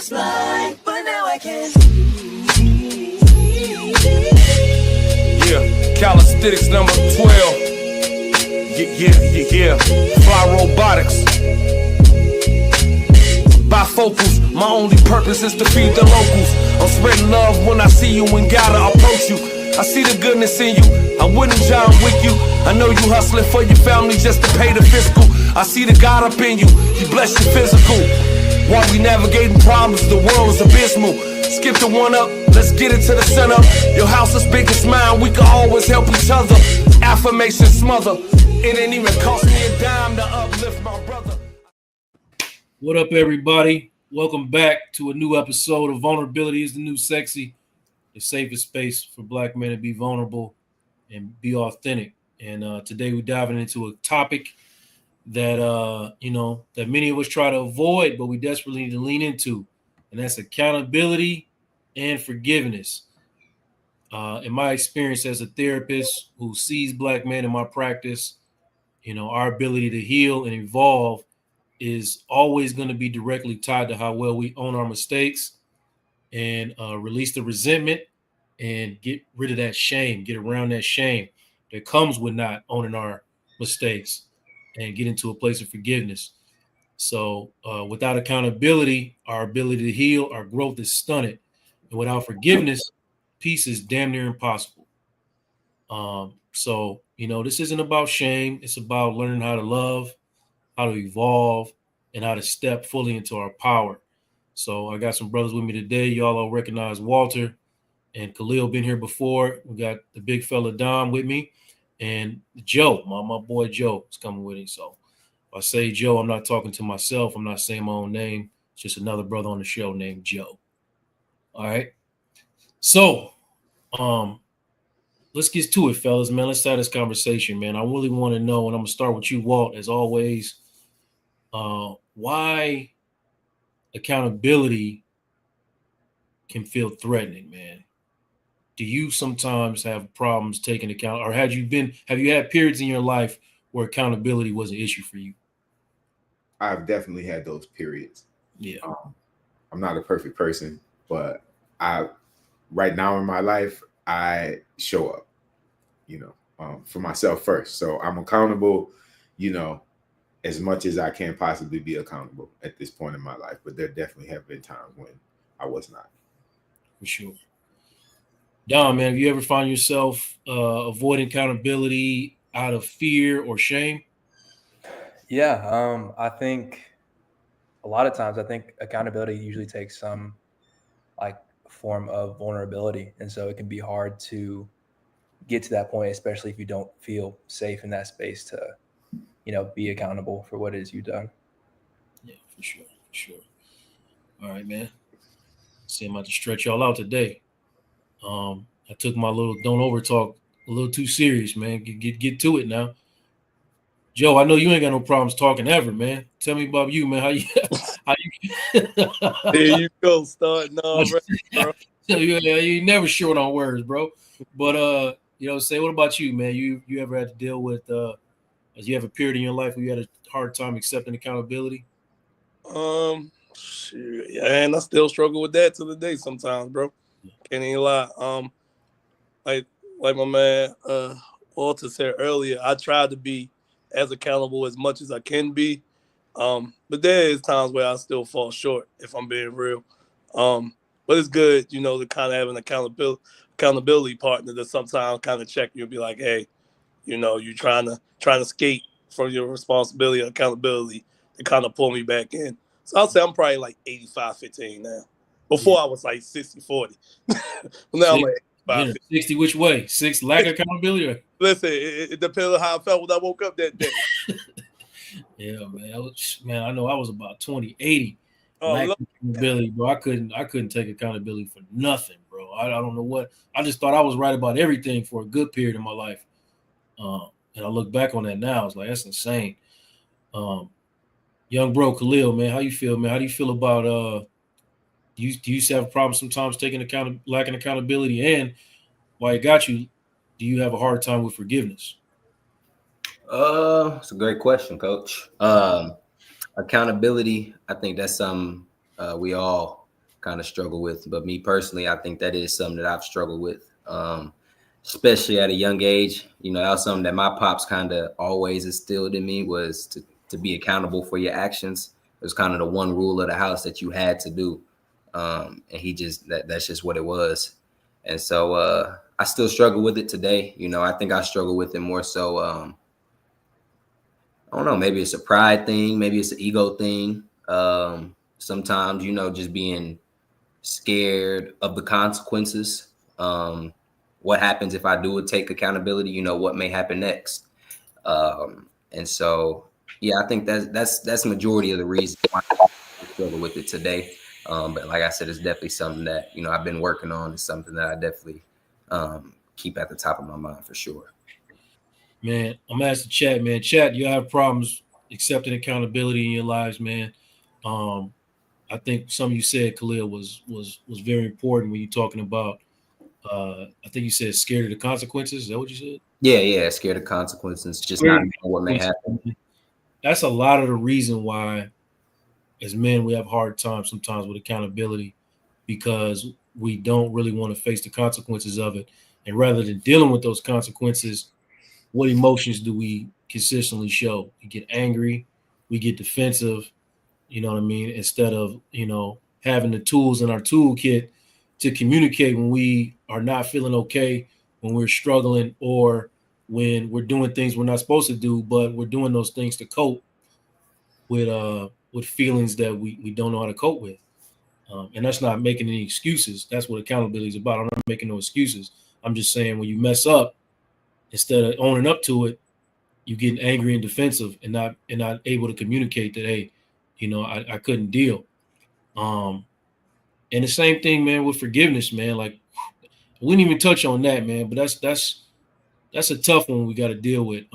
was blind, but now I can. Yeah, calisthenics number 12. Yeah. Fly robotics. Bifocals, my only purpose is to feed the locals. I'm spreading love when I see you and gotta approach you. I see the goodness in you, I wouldn't John with you. I know you hustling for your family just to pay the fiscal. I see the God up in you, He bless your physical. While we navigating problems, the world is abysmal. Skip the one up, let's get it to the center. Your house is big as mine, we can always help each other. Affirmation smother, it ain't even cost me a dime to uplift my brother. What up, everybody? Welcome back to a new episode of Vulnerability is the New Sexy, the safest space for Black men to be vulnerable and be authentic. And today we're diving into a topic that that many of us try to avoid, but we desperately need to lean into, and that's accountability and forgiveness. In my experience as a therapist who sees Black men in my practice, our ability to heal and evolve is always going to be directly tied to how well we own our mistakes and release the resentment and get rid of that shame, get around that shame that comes with not owning our mistakes and get into a place of forgiveness. So without accountability, our ability to heal, our growth is stunted. And without forgiveness, peace is damn near impossible. So this isn't about shame. It's about learning how to love, how to evolve, and how to step fully into our power. So I got some brothers with me today. Y'all all recognize Walter and Khalil, been here before. We got the big fella Dom with me, and Joe, my boy Joe is coming with me. So if I say Joe, I'm not talking to myself. I'm not saying my own name. It's just another brother on the show named Joe. All right. So let's get to it, fellas, man. Let's start this conversation, man. I really want to know, and I'm going to start with you, Walt, as always, why accountability can feel threatening, man. Do you sometimes have problems taking account, or have you had periods in your life where accountability was an issue for you? I've definitely had those periods. Yeah. I'm not a perfect person, but right now in my life, I show up, for myself first. So I'm accountable, as much as I can possibly be accountable at this point in my life. But there definitely have been times when I was not. For sure. Dom, man, have you ever found yourself avoiding accountability out of fear or shame? Yeah, I think a lot of times accountability usually takes some form of vulnerability, and so it can be hard to get to that point, especially if you don't feel safe in that space to be accountable for what it is you've done. Yeah, for sure. All right, man. See, I'm about to stretch y'all out today. I took my little don't over talk a little too serious, man. Get to it now. Joe, I know you ain't got no problems talking ever, man. Tell me about you, man. How you There you go, starting already, bro. You never short on words, bro. But say, what about you, man? You ever had to deal with as you have a period in your life where you had a hard time accepting accountability? Shit, yeah, and I still struggle with that to the day sometimes, bro. Can't even lie. Like my man Walter said earlier, I try to be as accountable as much as I can be. But there is times where I still fall short, if I'm being real. But it's good, to kind of have an accountability partner that sometimes kind of check you and be like, hey, you trying to skate from your responsibility and accountability to kind of pull me back in. So I'll say I'm probably like 85-15 now. Before I was like 60-40. Now I'm like 85-15. 60 which way? 6 lack of accountability? Listen, it depends on how I felt when I woke up that day. Yeah, man. I know I was about 20-80. Lack of accountability, bro. I couldn't take accountability for nothing, bro. I don't know what. I just thought I was right about everything for a good period in my life. And I look back on that now, it's like, that's insane. Young bro, Khalil, man, how you feel, man? How do you feel about do you have a problem sometimes lacking accountability? And while it got you, do you have a hard time with forgiveness? It's a great question, Coach. Accountability, I think that's something we all kind of struggle with. But me personally, I think that is something that I've struggled with, especially at a young age. You know, that was something that my pops kind of always instilled in me, was to be accountable for your actions. It was kind of the one rule of the house that you had to do. And he just, that's just what it was. And so I still struggle with it today. You know, I think I struggle with it more so. I don't know, maybe it's a pride thing, maybe it's an ego thing. Sometimes, you know, just being scared of the consequences. What happens if I do take accountability? You know, what may happen next? And so, yeah, I think that's majority of the reason why I struggle with it today. But like I said, it's definitely something that, you know, I've been working on. It's something that I definitely keep at the top of my mind for sure. Man, I'm gonna ask the chat, man. Chat, you have problems accepting accountability in your lives, man. I think something you said, Khalil, was very important when you're talking about. I think you said scared of the consequences. Is that what you said? Yeah, scared of consequences, just not Scared of knowing what may happen. consequences. That's a lot of the reason why, as men, we have hard times sometimes with accountability, because we don't really want to face the consequences of it, and rather than dealing with those consequences, what emotions do we consistently show? We get angry, we get defensive, you know what I mean? Instead of, you know, having the tools in our toolkit to communicate when we are not feeling okay, when we're struggling, or when we're doing things we're not supposed to do, but we're doing those things to cope with feelings that we don't know how to cope with. And that's not making any excuses. That's what accountability is about. I'm not making no excuses. I'm just saying when you mess up, instead of owning up to it, you getting angry and defensive and not able to communicate that, hey, you know, I couldn't deal. And the same thing, man, with forgiveness, man. Like, we didn't even touch on that, man. But that's a tough one we got to deal with.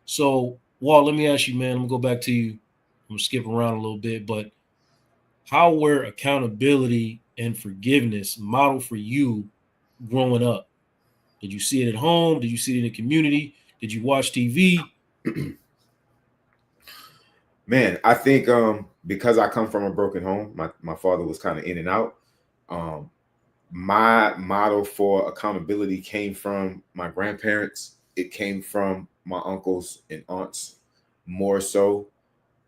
So Walt, let me ask you, man. I'm gonna go back to you. I'm gonna skip around a little bit, but how were accountability and forgiveness modeled for you growing up? Did you see it at home? Did you see it in the community? Did you watch TV? Man, I think because I come from a broken home, my father was kind of in and out. My model for accountability came from my grandparents. It came from my uncles and aunts more so.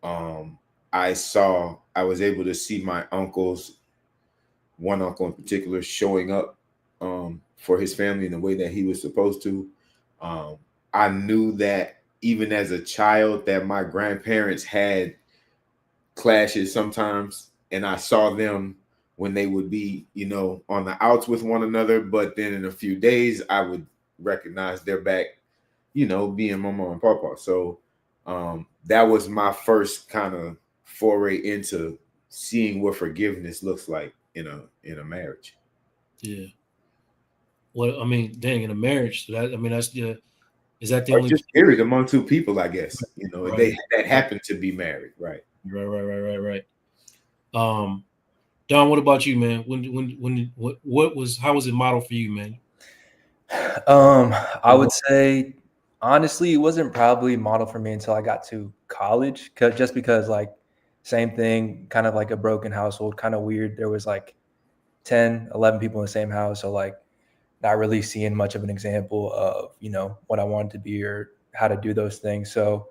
I was able to see my uncles, one uncle in particular, showing up for his family in the way that he was supposed to. I knew that even as a child that my grandparents had clashes sometimes, and I saw them when they would be, you know, on the outs with one another, but then in a few days I would recognize they're back, you know, being mama and papa. So that was my first kind of foray into seeing what forgiveness looks like in a marriage. Yeah. Well, I mean, dang, in a marriage, that, I mean, that's the is that the Or only just married among two people, I guess. You know, right, they that happen to be married, right? right. Don, what about you, man? What was how was it modeled for you, man? I would say honestly, it wasn't probably modeled for me until I got to college, just because like same thing, kind of like a broken household, kind of weird. There was like 10, 11 people in the same house, so like not really seeing much of an example of, you know, what I wanted to be or how to do those things. So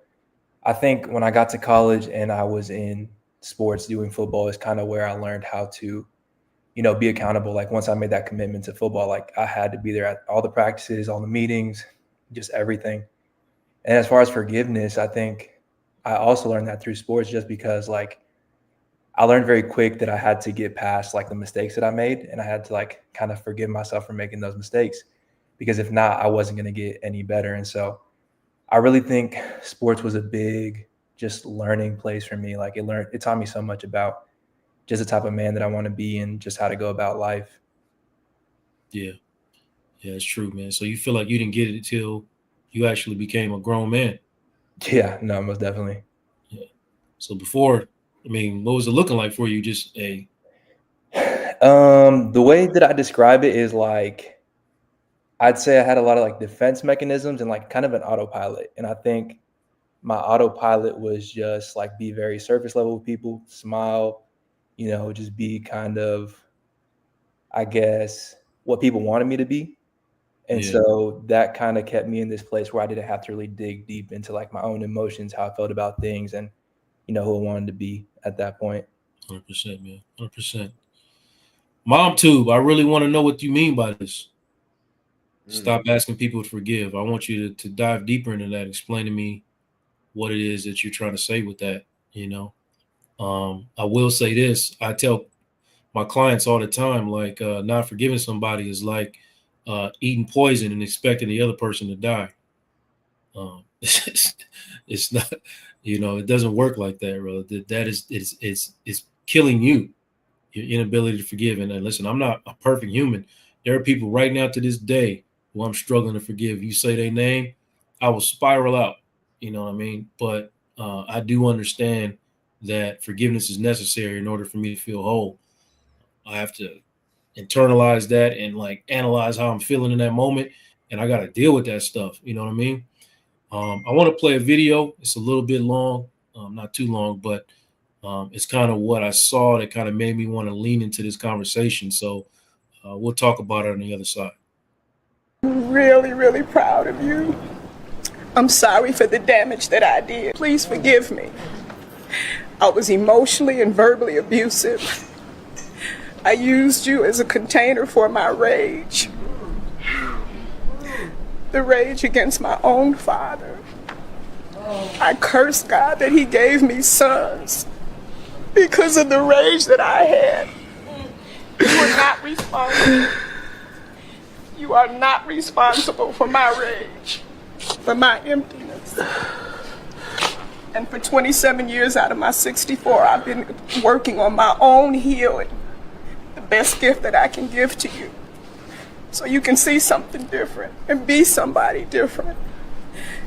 I think when I got to college and I was in sports doing football is kind of where I learned how to, you know, be accountable. Like once I made that commitment to football, like I had to be there at all the practices, all the meetings, just everything. And as far as forgiveness, I think I also learned that through sports, just because like I learned very quick that I had to get past like the mistakes that I made, and I had to like kind of forgive myself for making those mistakes, because if not, I wasn't going to get any better. And so I really think sports was a big just learning place for me. Like it taught me so much about just the type of man that I want to be and just how to go about life. Yeah, yeah, it's true, man. So you feel like you didn't get it until you actually became a grown man. Yeah, no, most definitely. Yeah. So before, I mean, what was it looking like for you? Just a The way that I describe it is like I'd say I had a lot of like defense mechanisms and like kind of an autopilot. And I think my autopilot was just like be very surface level with people, smile, just be kind of, I guess, what people wanted me to be. And so that kind of kept me in this place where I didn't have to really dig deep into like my own emotions, how I felt about things, and who I wanted to be at that point. 100%, man. 100%. Mom tube, I really want to know what you mean by this. Stop asking people to forgive. I want you to dive deeper into that. Explain to me what it is that you're trying to say with that. I will say this. I tell my clients all the time, like not forgiving somebody is like eating poison and expecting the other person to die. It's not, it doesn't work like that, bro. That is, it's killing you, your inability to forgive. And listen, I'm not a perfect human. There are people right now to this day who I'm struggling to forgive. You say their name, I will spiral out. You know what I mean? But I do understand that forgiveness is necessary in order for me to feel whole. I have to internalize that and like analyze how I'm feeling in that moment. And I got to deal with that stuff. You know what I mean? I want to play a video. It's a little bit long, not too long, but it's kind of what I saw that kind of made me want to lean into this conversation. So we'll talk about it on the other side. I'm really, really proud of you. I'm sorry for the damage that I did. Please forgive me. I was emotionally and verbally abusive. I used you as a container for my rage. The rage against my own father. I curse God that he gave me sons because of the rage that I had. You are not responsible. You are not responsible for my rage, for my emptiness. And for 27 years out of my 64, I've been working on my own healing. The best gift that I can give to you. So you can see something different and be somebody different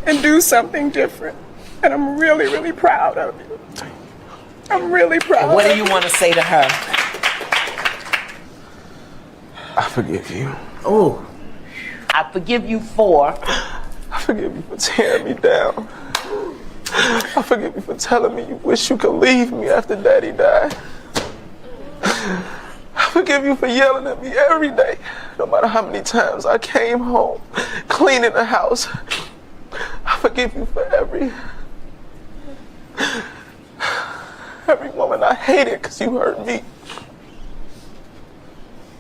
and do something different. And I'm really, really proud of you. I'm really proud. What do you want to say to her? I forgive you. Oh, I forgive you for. I forgive you for tearing me down. I forgive you for telling me you wish you could leave me after Daddy died. I forgive you for yelling at me every day, no matter how many times I came home, cleaning the house. I forgive you for every woman I hated because you hurt me.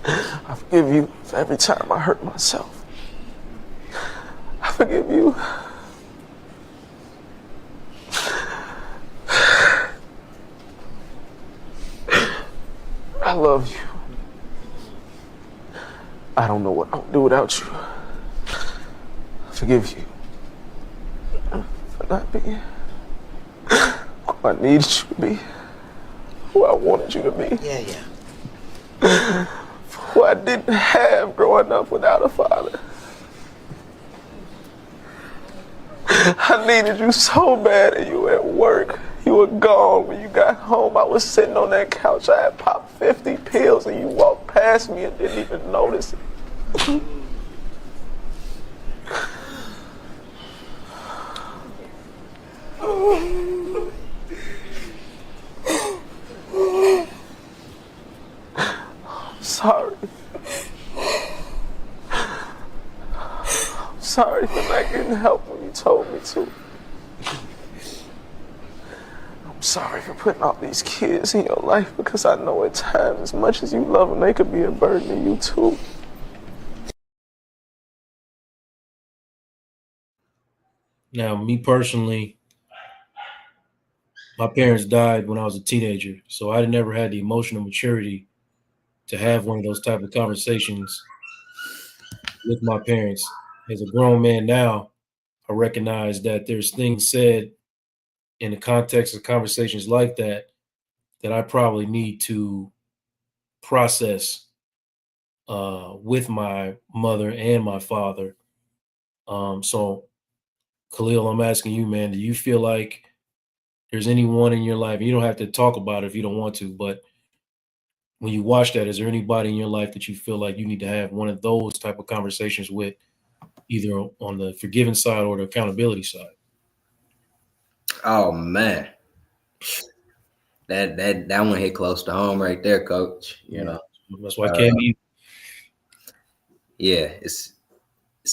I forgive you for every time I hurt myself. I forgive you. I love you. I don't know what I would do without you. I forgive you for not being who I needed you to be, who I wanted you to be. Yeah. Who I didn't have growing up without a father. I needed you so bad and you were at work. You were gone. When you got home, I was sitting on that couch. I had popped 50 pills and you walked past me and didn't even notice it. I'm sorry. I'm sorry for not getting help when you told me to. I'm sorry for putting all these kids in your life because I know at times, as much as you love them, they could be a burden to you too. Now, me personally, my parents died when I was a teenager, so I never had the emotional maturity to have one of those type of conversations with my parents. As a grown man now, I recognize that there's things said in the context of conversations like that that I probably need to process with my mother and my father. So, Khalil, I'm asking you, man, do you feel like there's anyone in your life, you don't have to talk about it if you don't want to, but when you watch that, is there anybody in your life that you feel like you need to have one of those type of conversations with, either on the forgiving side or the accountability side? Oh man. that one hit close to home right there, Coach. You know, That's why I can't be. Yeah, it's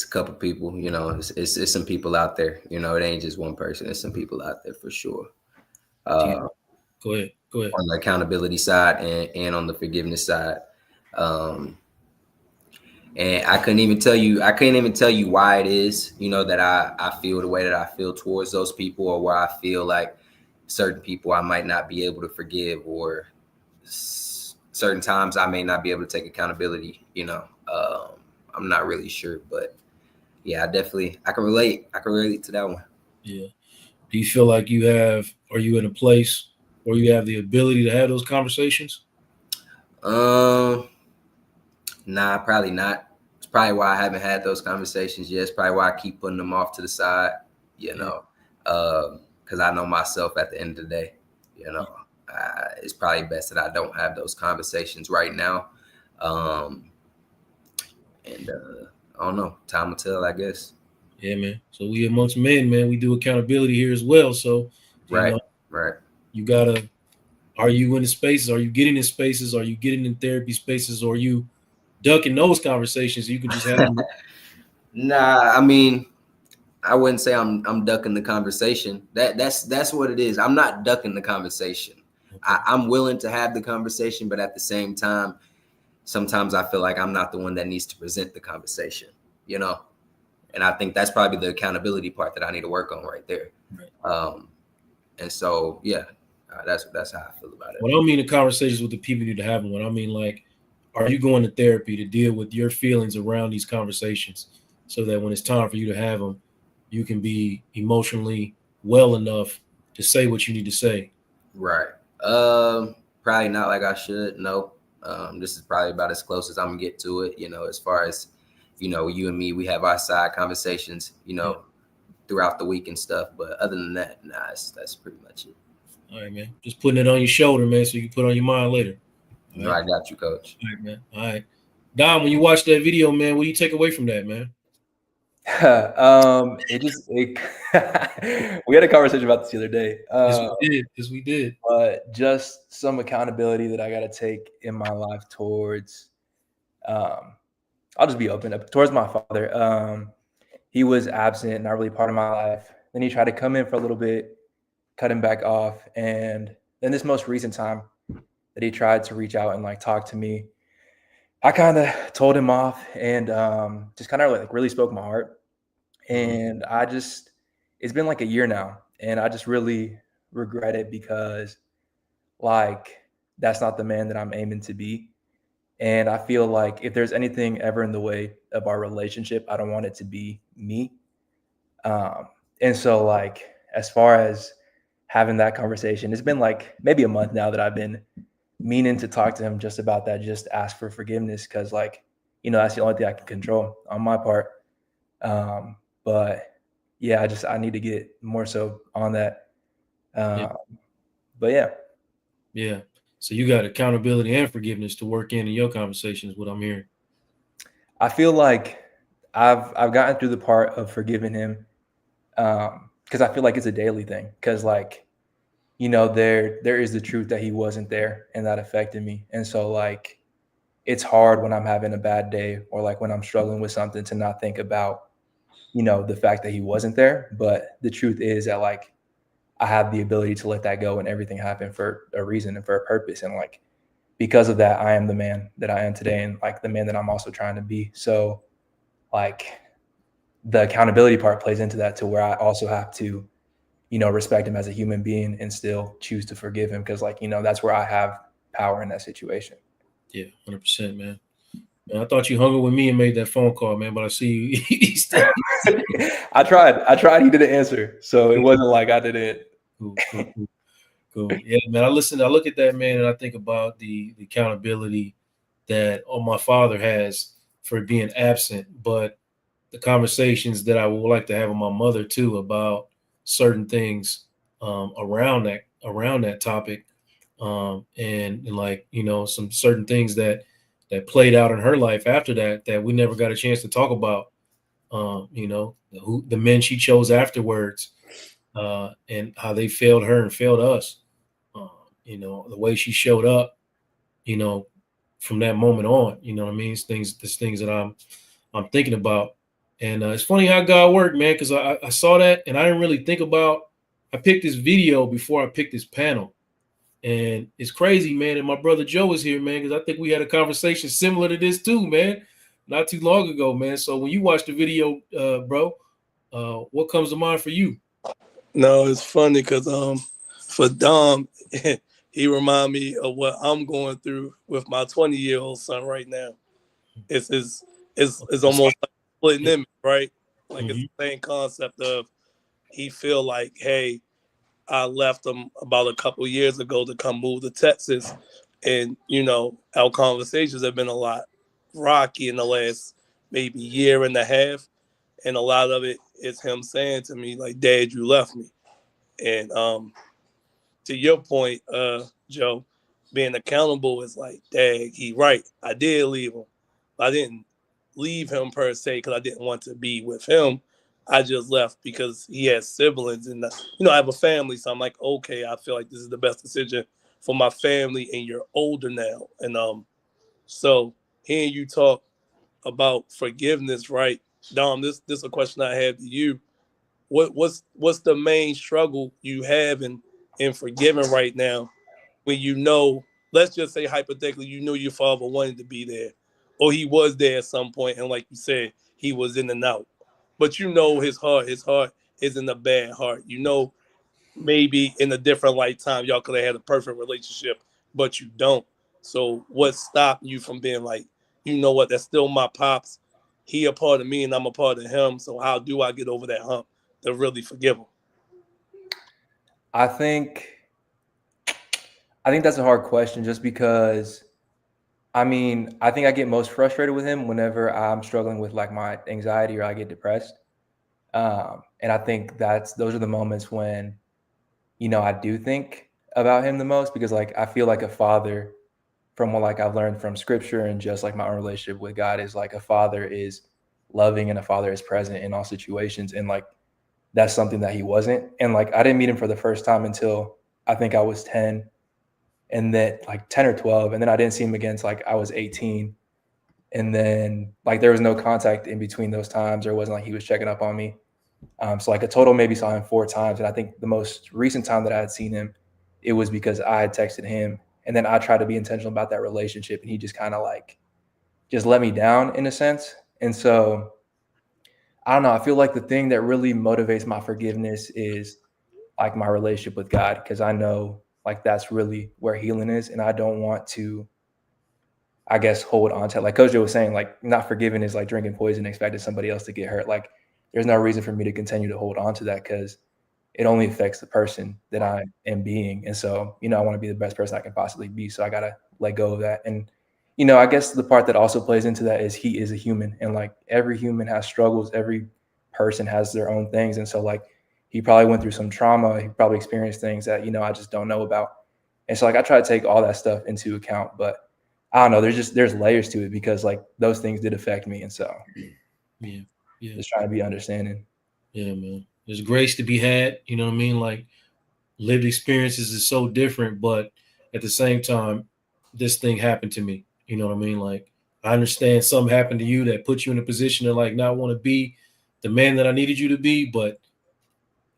a couple people. You know, it's some people out there. You know, it ain't just one person. It's some people out there for sure. Go ahead. On the accountability side and on the forgiveness side. And I couldn't even tell you why it is, you know, that I feel the way that I feel towards those people, or where I feel like certain people I might not be able to forgive, or certain times I may not be able to take accountability. You know, I'm not really sure, but yeah, I can relate to that one. Yeah. Do you feel like are you in a place where you have the ability to have those conversations? Nah, probably not. It's probably why I haven't had those conversations yet. It's probably why I keep putting them off to the side, you know, because I know myself at the end of the day, you know, it's probably best that I don't have those conversations right now. And I don't know, time will tell, I guess. Yeah, man. So we amongst men, man, we do accountability here as well. So, Right. You gotta, are you in the spaces? Are you getting in spaces? Are you getting in therapy spaces? Or are you ducking those conversations? You can just have them. Nah, I mean, I wouldn't say I'm ducking the conversation. That's what it is. I'm not ducking the conversation. Okay. I'm willing to have the conversation, but at the same time, sometimes I feel like I'm not the one that needs to present the conversation, you know? And I think that's probably the accountability part that I need to work on right there. Right. And so, yeah, that's how I feel about it. Well, I don't mean the conversations with the people you need to have them. What I mean, like, are you going to therapy to deal with your feelings around these conversations, so that when it's time for you to have them, you can be emotionally well enough to say what you need to say? Right. Probably not like I should. No. This is probably about as close as I'm gonna get to it. You know, as far as, you know, you and me, we have our side conversations, you know, throughout the week and stuff. But other than that, nah, that's pretty much it. All right, man. Just putting it on your shoulder, man, so you can put it on your mind later. No, right? I got you, Coach. All right, man. All right. Dom, when you watch that video, man, what do you take away from that, man? We had a conversation about this the other day. Yes, we did. But just some accountability that I got to take in my life towards, I'll just be open up towards my father. He was absent, not really part of my life. Then he tried to come in for a little bit, cut him back off. And then this most recent time that he tried to reach out and like talk to me, I kind of told him off and just kind of like really spoke my heart. And it's been like a year now, and I just really regret it, because like that's not the man that I'm aiming to be. And I feel like if there's anything ever in the way of our relationship, I don't want it to be me. And so like, as far as having that conversation, it's been like maybe a month now that I've been meaning to talk to him just about that, just ask for forgiveness. Cause like, you know, that's the only thing I can control on my part. But yeah, I need to get more so on that. But yeah. Yeah. So you got accountability and forgiveness to work in your conversations, what I'm hearing. I feel like I've gotten through the part of forgiving him, because I feel like it's a daily thing. Because like, you know, there is the truth that he wasn't there, and that affected me. And so like, it's hard when I'm having a bad day, or like when I'm struggling with something, to not think about, you know, the fact that he wasn't there. But the truth is that like, I have the ability to let that go, and everything happened for a reason and for a purpose. And like, because of that, I am the man that I am today, and like the man that I'm also trying to be. So like, the accountability part plays into that, to where I also have to, you know, respect him as a human being and still choose to forgive him. Cause like, you know, that's where I have power in that situation. Yeah, 100%, man. I thought you hung up with me and made that phone call, man, but I see you. I tried. He didn't answer. So it wasn't like I didn't. Cool. Yeah, man. I look at that, man, and I think about the accountability that my father has for being absent, but the conversations that I would like to have with my mother too about certain things around that topic, and like, you know, some certain things that played out in her life after that we never got a chance to talk about. You know, the men she chose afterwards, and how they failed her and failed us. you know, the way she showed up, you know, from that moment on, you know what I mean? It's things that I'm thinking about. And it's funny how God worked, man, because I saw that and I didn't really think about. I picked this video before I picked this panel, and it's crazy, man. And my brother Joe is here, man, because I think we had a conversation similar to this too, man, not too long ago, man. So when you watch the video, bro, what comes to mind for you? No, it's funny because for Dom, he remind me of what I'm going through with my 20-year-old son right now. It's almost like splitting image, right? Like it's the same concept of he feel like, hey, I left him about a couple years ago to come move to Texas, and you know our conversations have been a lot rocky in the last maybe year and a half, and a lot of it is him saying to me like, "Dad, you left me," and to your point, Joe, being accountable is like, dang, he right. I did leave him. I didn't leave him per se because I didn't want to be with him. I just left because he has siblings, and you know I have a family, so I'm like, okay, I feel like this is the best decision for my family, and you're older now, and so hearing you talk about forgiveness, right, Dom? This is a question I have to you. What's the main struggle you have in forgiving right now when you know, let's just say hypothetically, you knew your father wanted to be there, or he was there at some point, and like you said, he was in and out. But you know his heart isn't a bad heart. You know, maybe in a different lifetime, y'all could have had a perfect relationship, but you don't. So what stopped you from being like, you know what, that's still my pops. He a part of me and I'm a part of him. So how do I get over that hump to really forgive him? I think that's a hard question just because I mean, I think I get most frustrated with him whenever I'm struggling with like my anxiety or I get depressed. And I think those are the moments when, you know, I do think about him the most because like I feel like a father from what like I've learned from scripture and just like my own relationship with God is like a father is loving and a father is present in all situations. And like that's something that he wasn't. And like I didn't meet him for the first time until I think I was 10 and then like 10 or 12. And then I didn't see him again until like I was 18. And then like there was no contact in between those times, or it wasn't like he was checking up on me. So like a total maybe saw him 4 times. And I think the most recent time that I had seen him, it was because I had texted him and then I tried to be intentional about that relationship and he just kind of like just let me down in a sense. And so I don't know. I feel like the thing that really motivates my forgiveness is like my relationship with God, because I know like that's really where healing is. And I don't want to, I guess, hold on to it. Like Coach Joe was saying, like not forgiving is like drinking poison, expecting somebody else to get hurt. Like there's no reason for me to continue to hold on to that because it only affects the person that I am being. And so, you know, I want to be the best person I can possibly be. So I got to let go of that. And, you know, I guess the part that also plays into that is he is a human and like every human has struggles. Every person has their own things. And so like he probably went through some trauma. He probably experienced things that, you know, I just don't know about. And so like I try to take all that stuff into account, but I don't know. There's layers to it because like those things did affect me. And so Yeah. just trying to be understanding. Yeah, man. There's grace to be had. You know what I mean? Like lived experiences is so different, but at the same time, this thing happened to me. You know what I mean? Like I understand something happened to you that put you in a position to like not want to be the man that I needed you to be, but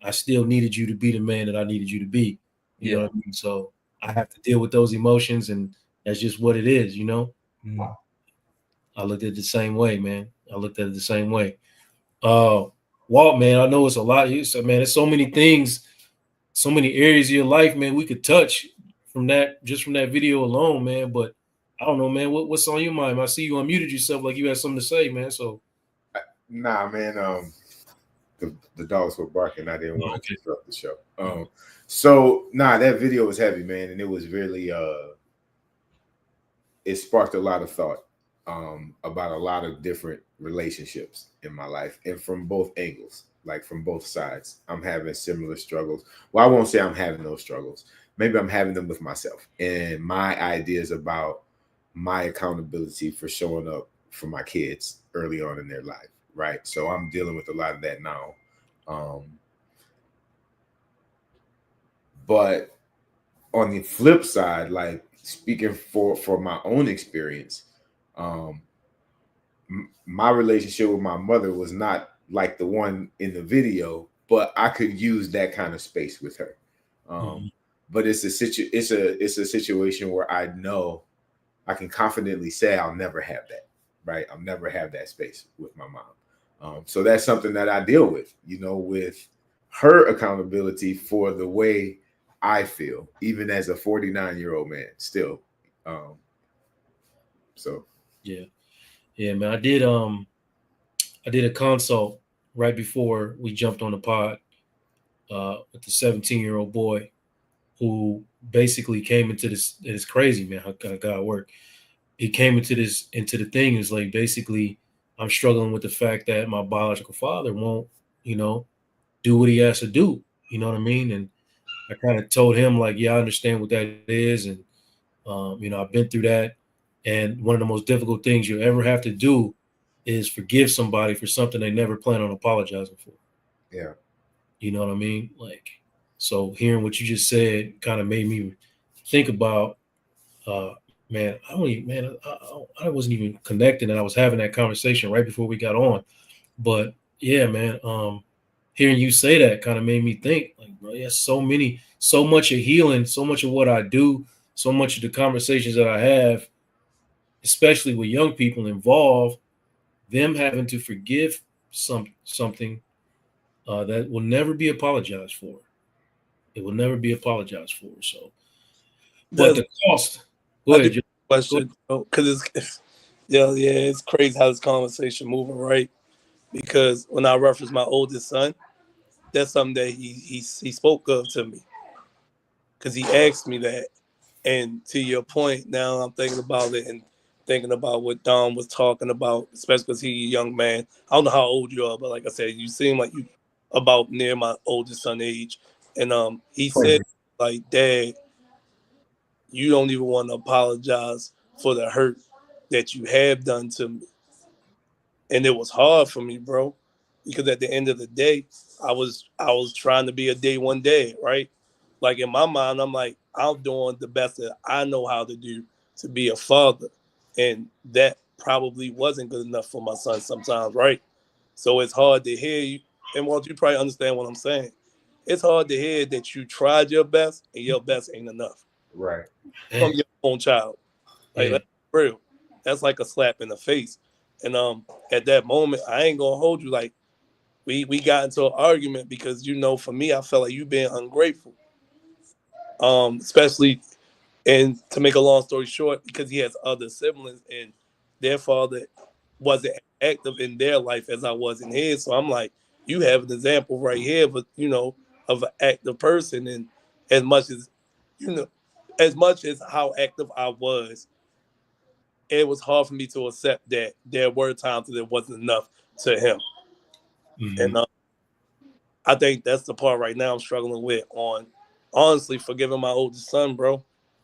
I still needed you to be the man that I needed you to be. You know what I mean? So I have to deal with those emotions, and that's just what it is, you know? Mm. I looked at it the same way, man. I looked at it the same way. Walt, man, I know it's a lot. Man, there's so many things, so many areas of your life, man, we could touch from that, just from that video alone, man. But I don't know, man, what's on your mind? I see you unmuted yourself like you had something to say, man. So Nah, man. The dogs were barking. I didn't want to disrupt the show. So that video was heavy, man, and it was really it sparked a lot of thought about a lot of different relationships in my life, and from both angles, like from both sides. I'm having similar struggles. Well, I won't say I'm having those struggles. Maybe I'm having them with myself and my ideas about my accountability for showing up for my kids early on in their life, right? So I'm dealing with a lot of that now. But on the flip side, like speaking for my own experience, my relationship with my mother was not like the one in the video, but I could use that kind of space with her. But it's a situation where I know I can confidently say I'll never have that, right? I'll never have that space with my mom. So that's something that I deal with, with her accountability for the way I feel, even as a 49-year-old man still. So yeah, man. I did a consult right before we jumped on the pod with the 17-year-old boy who basically came into this. It's crazy, man, how God worked. He came into the thing is like, basically, I'm struggling with the fact that my biological father won't, do what he has to do. You know what I mean? And I kind of told him, like, yeah, I understand what that is. And, I've been through that. And one of the most difficult things you'll ever have to do is forgive somebody for something they never plan on apologizing for. Yeah. You know what I mean? Like, so hearing what you just said kind of made me think about, man, I wasn't even connected, and I was having that conversation right before we got on. But yeah, man, hearing you say that kind of made me think, like, bro, yeah, so much of healing, so much of what I do, so much of the conversations that I have, especially with young people, involve them having to forgive something that will never be apologized for. It will never be apologized for. So, but the cost. Go I do ahead. question because it's crazy how this conversation moving, right? Because when I reference my oldest son, that's something that he spoke of to me because he asked me that. And to your point, now I'm thinking about it and thinking about what Don was talking about, especially because he's a young man. I don't know how old you are, but like I said, you seem like you about near my oldest son age. And he said, like, Dad, you don't even want to apologize for the hurt that you have done to me. And it was hard for me, bro, because at the end of the day, I was trying to be a day one dad, right? Like in my mind, I'm like, I'm doing the best that I know how to do to be a father, and that probably wasn't good enough for my son sometimes, right? So it's hard to hear you, and Walt, you probably understand what I'm saying. It's hard to hear that you tried your best and your best ain't enough right. from your own child. Like Yeah. that's real. That's like a slap in the face. And at that moment, I ain't gonna hold you. Like we got into an argument because for me, I felt like you being ungrateful. Especially and to make a long story short, because he has other siblings and their father wasn't active in their life as I was in his. So I'm like, you have an example right here, but of an active person. And as much as you know, as much as how active I was, it was hard for me to accept that there were times that it wasn't enough to him. Mm-hmm. And I think that's the part right now I'm struggling with on honestly forgiving my oldest son, bro.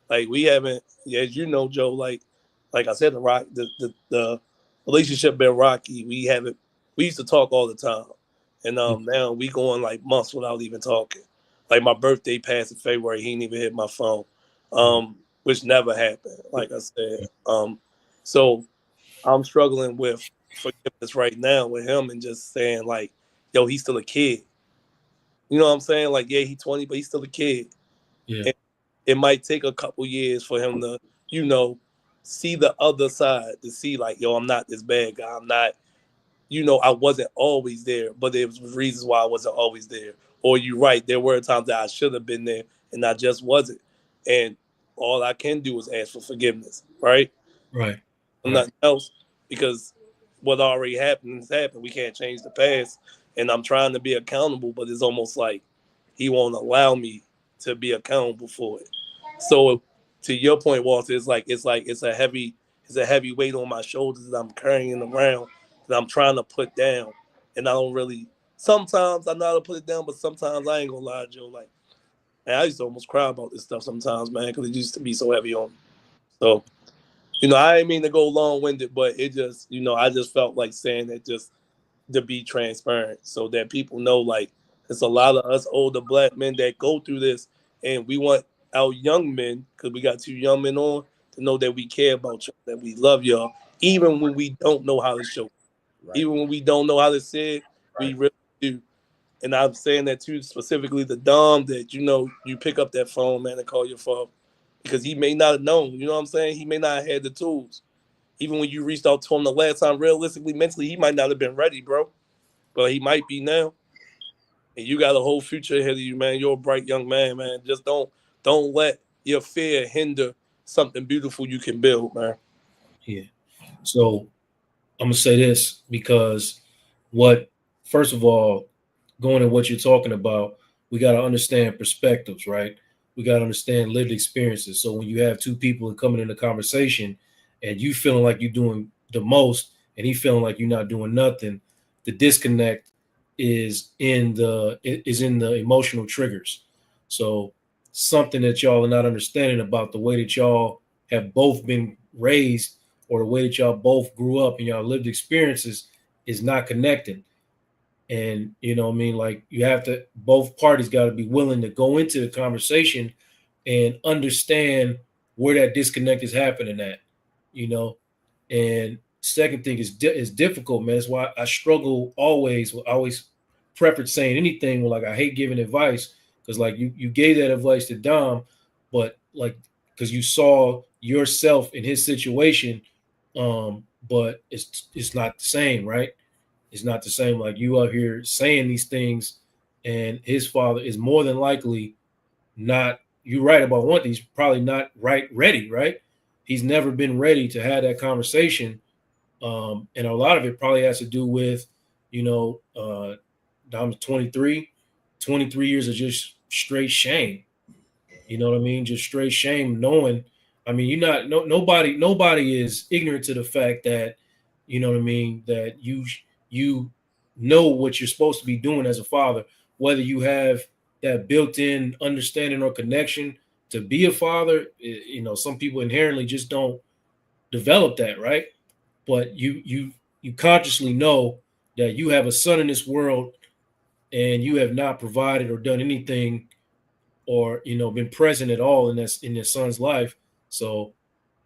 Like we haven't, as you know, Joe, like I said, the relationship been rocky. We used to talk all the time. And now we going like months without even talking. Like my birthday passed in February, he didn't even hit my phone. Which never happened, like I said. So I'm struggling with forgiveness right now with him and just saying like, yo, he's still a kid. You know what I'm saying? Like, yeah, he's 20, but he's still a kid. Yeah. And it might take a couple years for him to, see the other side, to see like, yo, I'm not this bad guy. I'm not, I wasn't always there, but there was reasons why I wasn't always there. Or you're right, there were times that I should have been there and I just wasn't. And all I can do is ask for forgiveness, right? Right. Nothing else, because what already happened has happened. We can't change the past, and I'm trying to be accountable, but it's almost like he won't allow me to be accountable for it. So, to your point, Walter, it's a heavy weight on my shoulders that I'm carrying around that I'm trying to put down, and I don't really. Sometimes I know how to put it down, but sometimes I ain't gonna lie, Joe. Like, man, I used to almost cry about this stuff sometimes, man, because it used to be so heavy on me. So I didn't mean to go long winded, but it just, I just felt like saying it just to be transparent so that people know like it's a lot of us older black men that go through this and we want our young men, because we got 2 young men on, to know that we care about y'all, that we love y'all, even when we don't know how to show it. Right. Even when we don't know how to say it, we Right. really do. And I'm saying that too, specifically the Dom, that you pick up that phone, man, and call your father. Because he may not have known, you know what I'm saying? He may not have had the tools. Even when you reached out to him the last time, realistically, mentally, he might not have been ready, bro. But he might be now. And you got a whole future ahead of you, man. You're a bright young man, man. Just don't let your fear hinder something beautiful you can build, man. Yeah. So I'm gonna say this because first of all, going to what you're talking about, we got to understand perspectives, right? We got to understand lived experiences. So when you have 2 people coming in a conversation and you feeling like you're doing the most and he feeling like you're not doing nothing, the disconnect is in the emotional triggers. So something that y'all are not understanding about the way that y'all have both been raised or the way that y'all both grew up and y'all lived experiences is not connecting. And you know what I mean? Like you have to, both parties got to be willing to go into the conversation and understand where that disconnect is happening at, you know? And second thing is difficult, man. That's why I struggle always. I always preference saying anything. Like I hate giving advice because like you gave that advice to Dom, but like because you saw yourself in his situation, but it's not the same, right? It's not the same. Like you out here saying these things, and his father is more than likely not. You're right about one thing. He's probably not ready, right? He's never been ready to have that conversation. And a lot of it probably has to do with, you know, Dom's 23, 23 years of just straight shame. You know what I mean? Just straight shame, knowing. I mean, you're not nobody is ignorant to the fact that, you know what I mean, that you know what you're supposed to be doing as a father, whether you have that built-in understanding or connection to be a father. You know, some people inherently just don't develop that, right? But you consciously know that you have a son in this world and you have not provided or done anything or been present at all in your son's life. So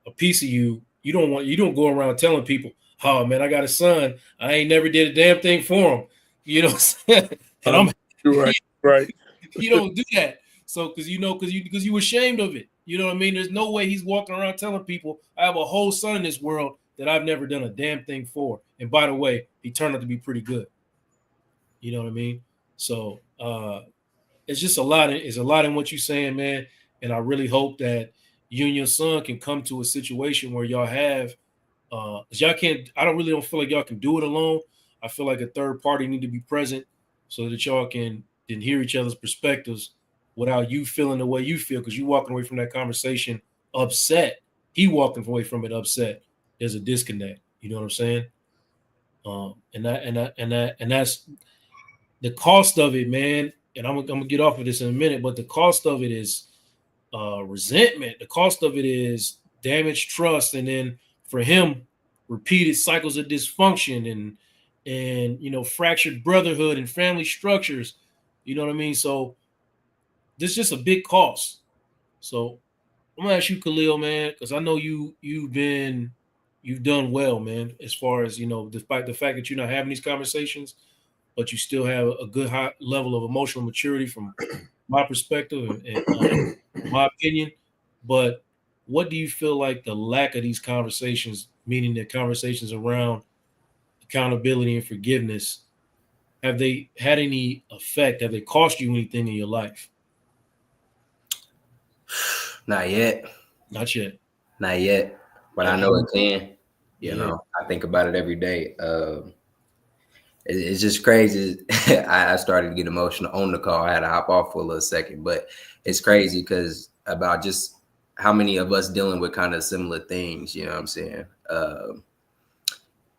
a piece of you don't go around telling people, oh man, I got a son, I ain't never did a damn thing for him, you know what I'm saying? And You're right. you don't do that. So because you ashamed of it, you know what I mean? There's no way he's walking around telling people I have a whole son in this world that I've never done a damn thing for. And by the way, he turned out to be pretty good. You know what I mean? So it's just a lot. It's a lot in what you're saying, man. And I really hope that you and your son can come to a situation where y'all have, y'all can't. I don't feel like y'all can do it alone. I feel like a third party need to be present so that y'all can hear each other's perspectives without you feeling the way you feel, because you walking away from that conversation upset. He walking away from it upset. There's a disconnect. You know what I'm saying? And that's the cost of it, man. And I'm gonna get off of this in a minute, but the cost of it is resentment. The cost of it is damaged trust, and then for him, repeated cycles of dysfunction and fractured brotherhood and family structures. You know what I mean? So this is just a big cost. So I'm gonna ask you, Khalil, man, because I know you've done well, man, as far as despite the fact that you're not having these conversations, but you still have a good high level of emotional maturity from my perspective and my opinion. But what do you feel like the lack of these conversations, meaning the conversations around accountability and forgiveness, have they had any effect? Have they cost you anything in your life? Not yet. Not yet. Not yet. But I know it can. You know, I think about it every day. It's just crazy. I started to get emotional on the call. I had to hop off for a little second, but it's crazy because about just how many of us dealing with kind of similar things, you know what I'm saying?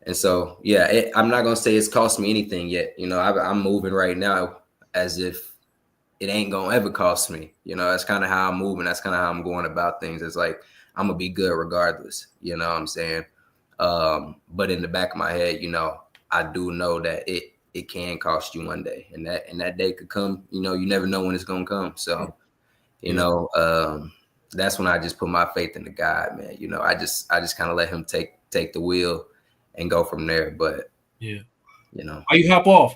And so, yeah, I'm not going to say it's cost me anything yet. You know, I'm moving right now as if it ain't going to ever cost me. You know, that's kind of how I'm moving. That's kind of how I'm going about things. It's like, I'm going to be good regardless. You know what I'm saying? But in the back of my head, I do know that it can cost you one day, and that day could come. You never know when it's gonna come. So, You know, that's when I just put my faith into God, man. You know, I just kind of let him take the wheel and go from there. But yeah, you know, why you hop off?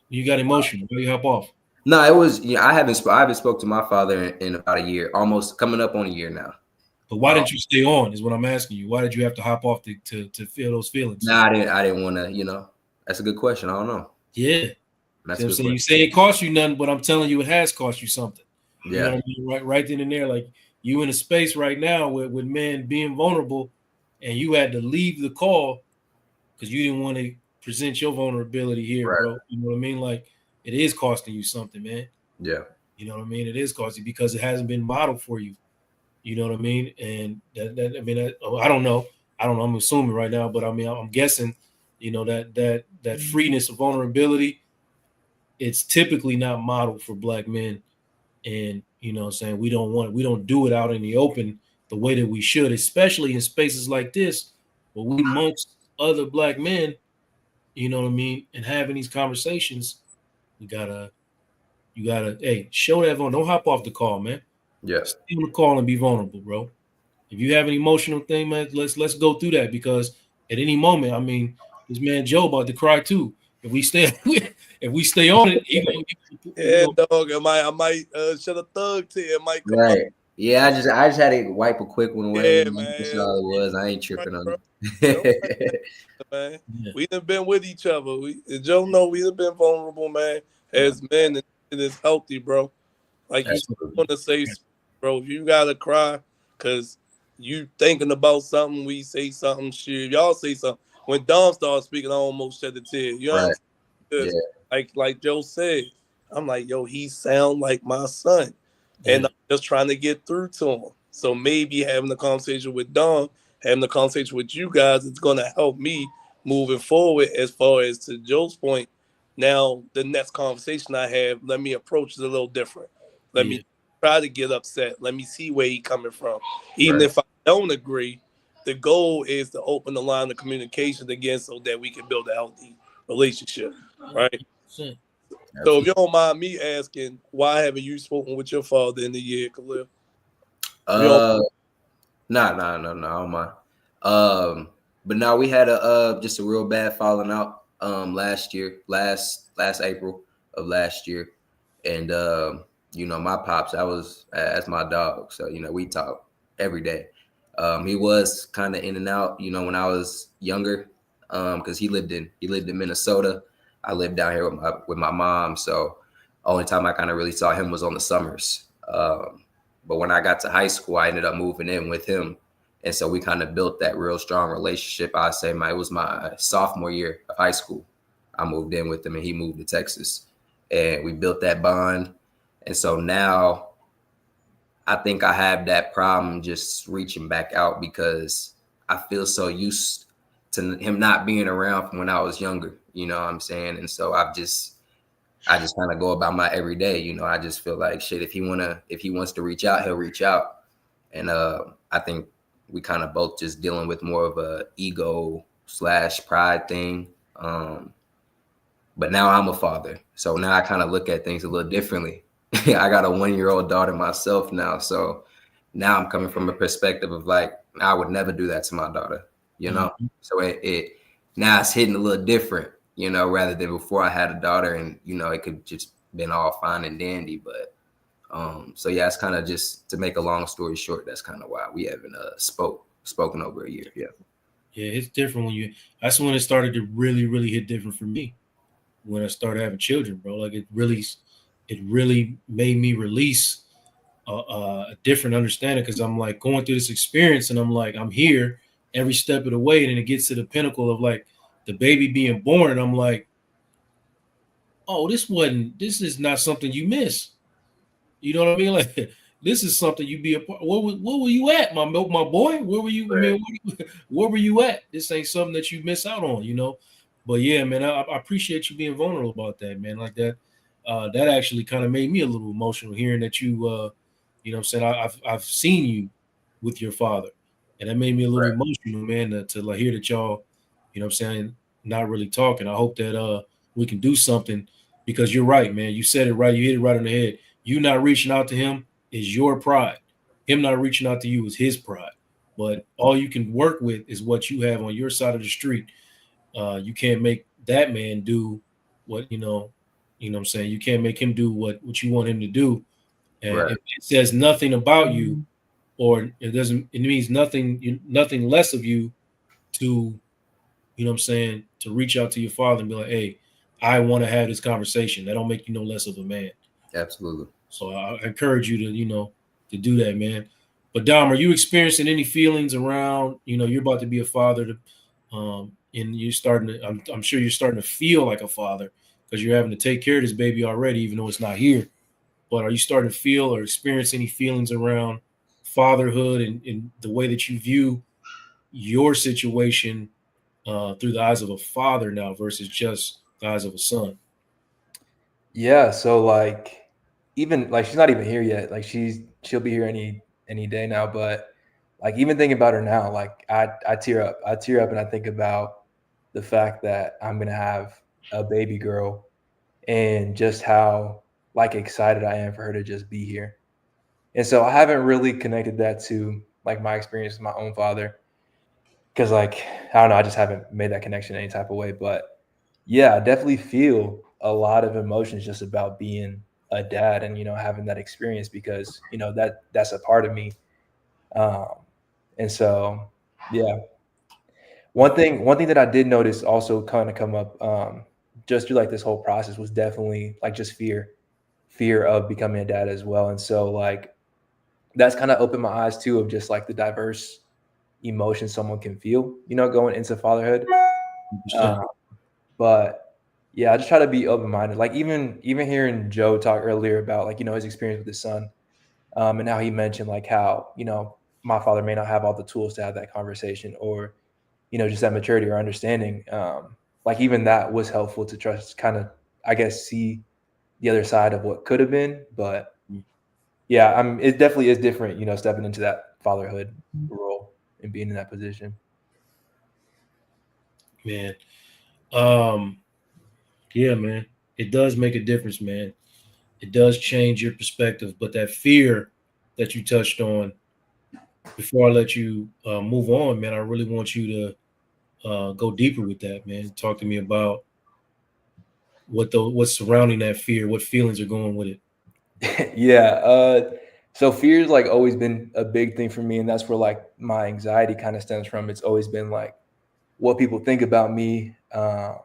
You got emotional. Why you hop off? no, it was I haven't spoke to my father in about a year, almost coming up on a year now. But why didn't you stay on? Is what I'm asking you. Why did you have to hop off to feel those feelings? No, I didn't want to. You know, that's a good question. I don't know. Yeah, That's see what I'm a good saying. You question. say it cost you nothing, but I'm telling you, it has cost you something. You know Yeah, what I mean? Right then and there, like you in a space right now with men being vulnerable, and you had to leave the call because you didn't want to present your vulnerability here, right. bro. You know what I mean? Like it is costing you something, man. Yeah, You know what I mean? It is costing because it hasn't been modeled for you. You know what I mean? And I don't know. I'm assuming right now, but I mean, I'm guessing. You know that freeness of vulnerability. It's typically not modeled for black men, and you know what I'm saying, we don't do it out in the open the way that we should, especially in spaces like this where we amongst other black men, you know what I mean, and having these conversations. You gotta hey, show that vulnerable. Don't hop off the call, man. yeah, Stay on the call and be vulnerable, bro. If you have an emotional thing, man, let's go through that, because at any moment, I mean, this man Joe about to cry too. If we stay if we stay on it, Yeah, dog. I might shed a thug tear. It might come out. right. Yeah, I just had to wipe a quick one away. Yeah, You know, that's man. all it was. I ain't Right, tripping on bro. Don't worry, it. man. yeah, We done been with each other. Joe know we done been vulnerable, man, as men, and it is healthy, bro. Like you Absolutely. want to say, bro, if you gotta cry because you thinking about something, we say something, shit. Y'all say something. When Dom started speaking, I almost shed a tear. You know what I'm Right. saying? Yeah. Because like Joe said, I'm like, yo, he sound like my son. yeah, And I'm just trying to get through to him. So maybe having a conversation with Dom, having a conversation with you guys, it's gonna help me moving forward. As far as to Joe's point, now the next conversation I have, let me approach it a little different. Let yeah, me try to get upset. Let me see where he coming from. Even Right. if I don't agree, the goal is to open the line of communication again so that we can build a healthy relationship. Right. 100%. So if you Absolutely. don't mind me asking, why haven't you spoken with your father in the year, Khalil? If you don't, Uh, no, I don't mind. But no, we had a just a real bad falling out last year, last April of last year, and you know, my pops, I was as my dog, so you know, we talk every day. He was kind of in and out, you know, when I was younger, because he lived in Minnesota. I lived down here with my mom, so only time I kind of really saw him was on the summers. But when I got to high school, I ended up moving in with him. And so we kind of built that real strong relationship. I say it was my sophomore year of high school. I moved in with him and he moved to Texas. And we built that bond. And so now I think I have that problem just reaching back out because I feel so used to him not being around from when I was younger. You know what I'm saying? And so I just kind of go about my everyday, you know. I just feel like shit. If he wants to reach out, he'll reach out. And I think we kind of both just dealing with more of a ego / pride thing. But now I'm a father, so now I kind of look at things a little differently. I got a 1-year-old daughter myself now, so now I'm coming from a perspective of like I would never do that to my daughter, you know. Mhm. So it now it's hitting a little different, you know, rather than before I had a daughter and you know it could just been all fine and dandy. But so yeah, it's kind of just to make a long story short. That's kind of why we haven't spoken over a year. Yeah, Yeah, it's different when you. That's when it started to really hit different for me. When I started having children, bro, like it really made me release a different understanding, because I'm like going through this experience and I'm like I'm here every step of the way, and then it gets to the pinnacle of like the baby being born, and I'm like, oh, this is not something you miss. You know what I mean? Like this is something you be a part. Where were you at, my boy? Where were you? I mean, where were you at? This ain't something that you miss out on, you know. But yeah, man, I appreciate you being vulnerable about that, man. Like that, that actually kind of made me a little emotional hearing that you know, what I'm saying I've seen you with your father, and that made me a little right. emotional, man, to like hear that y'all, you know, what I'm saying, not really talking. I hope that we can do something, because you're right, man. You said it right. You hit it right on the head. You not reaching out to him is your pride. Him not reaching out to you is his pride. But all you can work with is what you have on your side of the street. You can't make that man do what you know what I'm saying. You can't make him do what you want him to do. And Right. if it says nothing about you, or it means nothing less of you to, you know what I'm saying, to reach out to your father and be like, hey, I want to have this conversation. That don't make you no less of a man. Absolutely. So I encourage you to, to do that, man. But Dom, are you experiencing any feelings around, you're about to be a father and you're starting to, I'm sure you're starting to feel like a father because you're having to take care of this baby already, even though it's not here. But are you starting to feel or experience any feelings around fatherhood and the way that you view your situation through the eyes of a father now versus just the eyes of a son? Yeah, so like even like she's not even here yet. Like she'll be here any day now, but like even thinking about her now, like I tear up. I tear up and I think about the fact that I'm gonna have a baby girl and just how like excited I am for her to just be here. And so I haven't really connected that to like my experience with my own father because like I don't know, I just haven't made that connection any type of way. But yeah, I definitely feel a lot of emotions just about being a dad and having that experience because that's a part of me. Um, and so yeah, one thing that I did notice also kind of come up just through like this whole process was definitely like just fear of becoming a dad as well. And so like that's kind of opened my eyes too of just like the diverse emotions someone can feel, going into fatherhood. 100%. Uh, but yeah, I just try to be open minded. Like even hearing Joe talk earlier about like his experience with his son, and how he mentioned like how my father may not have all the tools to have that conversation, or just that maturity or understanding. Like even that was helpful to trust, kind of I guess see the other side of what could have been. But yeah, it definitely is different, stepping into that fatherhood role and being in that position. Man. Um, yeah, man. It does make a difference, man. It does change your perspective. But that fear that you touched on, before I let you move on, man, I really want you to go deeper with that, man. Talk to me about what's surrounding that fear, what feelings are going with it. Yeah. So fear's like always been a big thing for me, and that's where like my anxiety kind of stems from. It's always been like what people think about me, and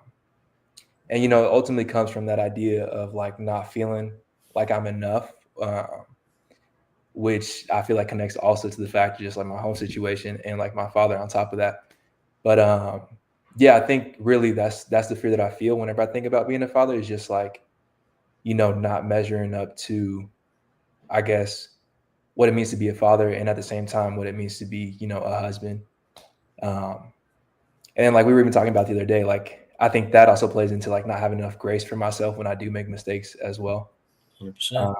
it ultimately comes from that idea of like not feeling like I'm enough, which I feel like connects also to the fact of just like my home situation and like my father on top of that. But yeah, I think really that's the fear that I feel whenever I think about being a father is just like not measuring up to, I guess, what it means to be a father, and at the same time what it means to be a husband. um and then like we were even talking about the other day, like I think that also plays into like not having enough grace for myself when I do make mistakes as well. 100%. um,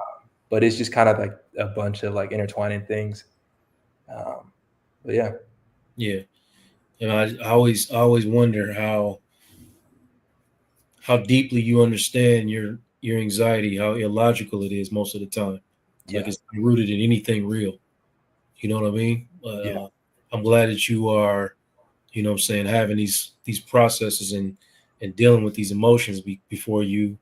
but it's just kind of like a bunch of like intertwining things. But yeah. Yeah. And I always wonder how deeply you understand your anxiety, how illogical it is most of the time. Like Yeah. it's not rooted in anything real. You know what I mean? But Yeah. I'm glad that you are, what I'm saying, having these processes and dealing with these emotions before you,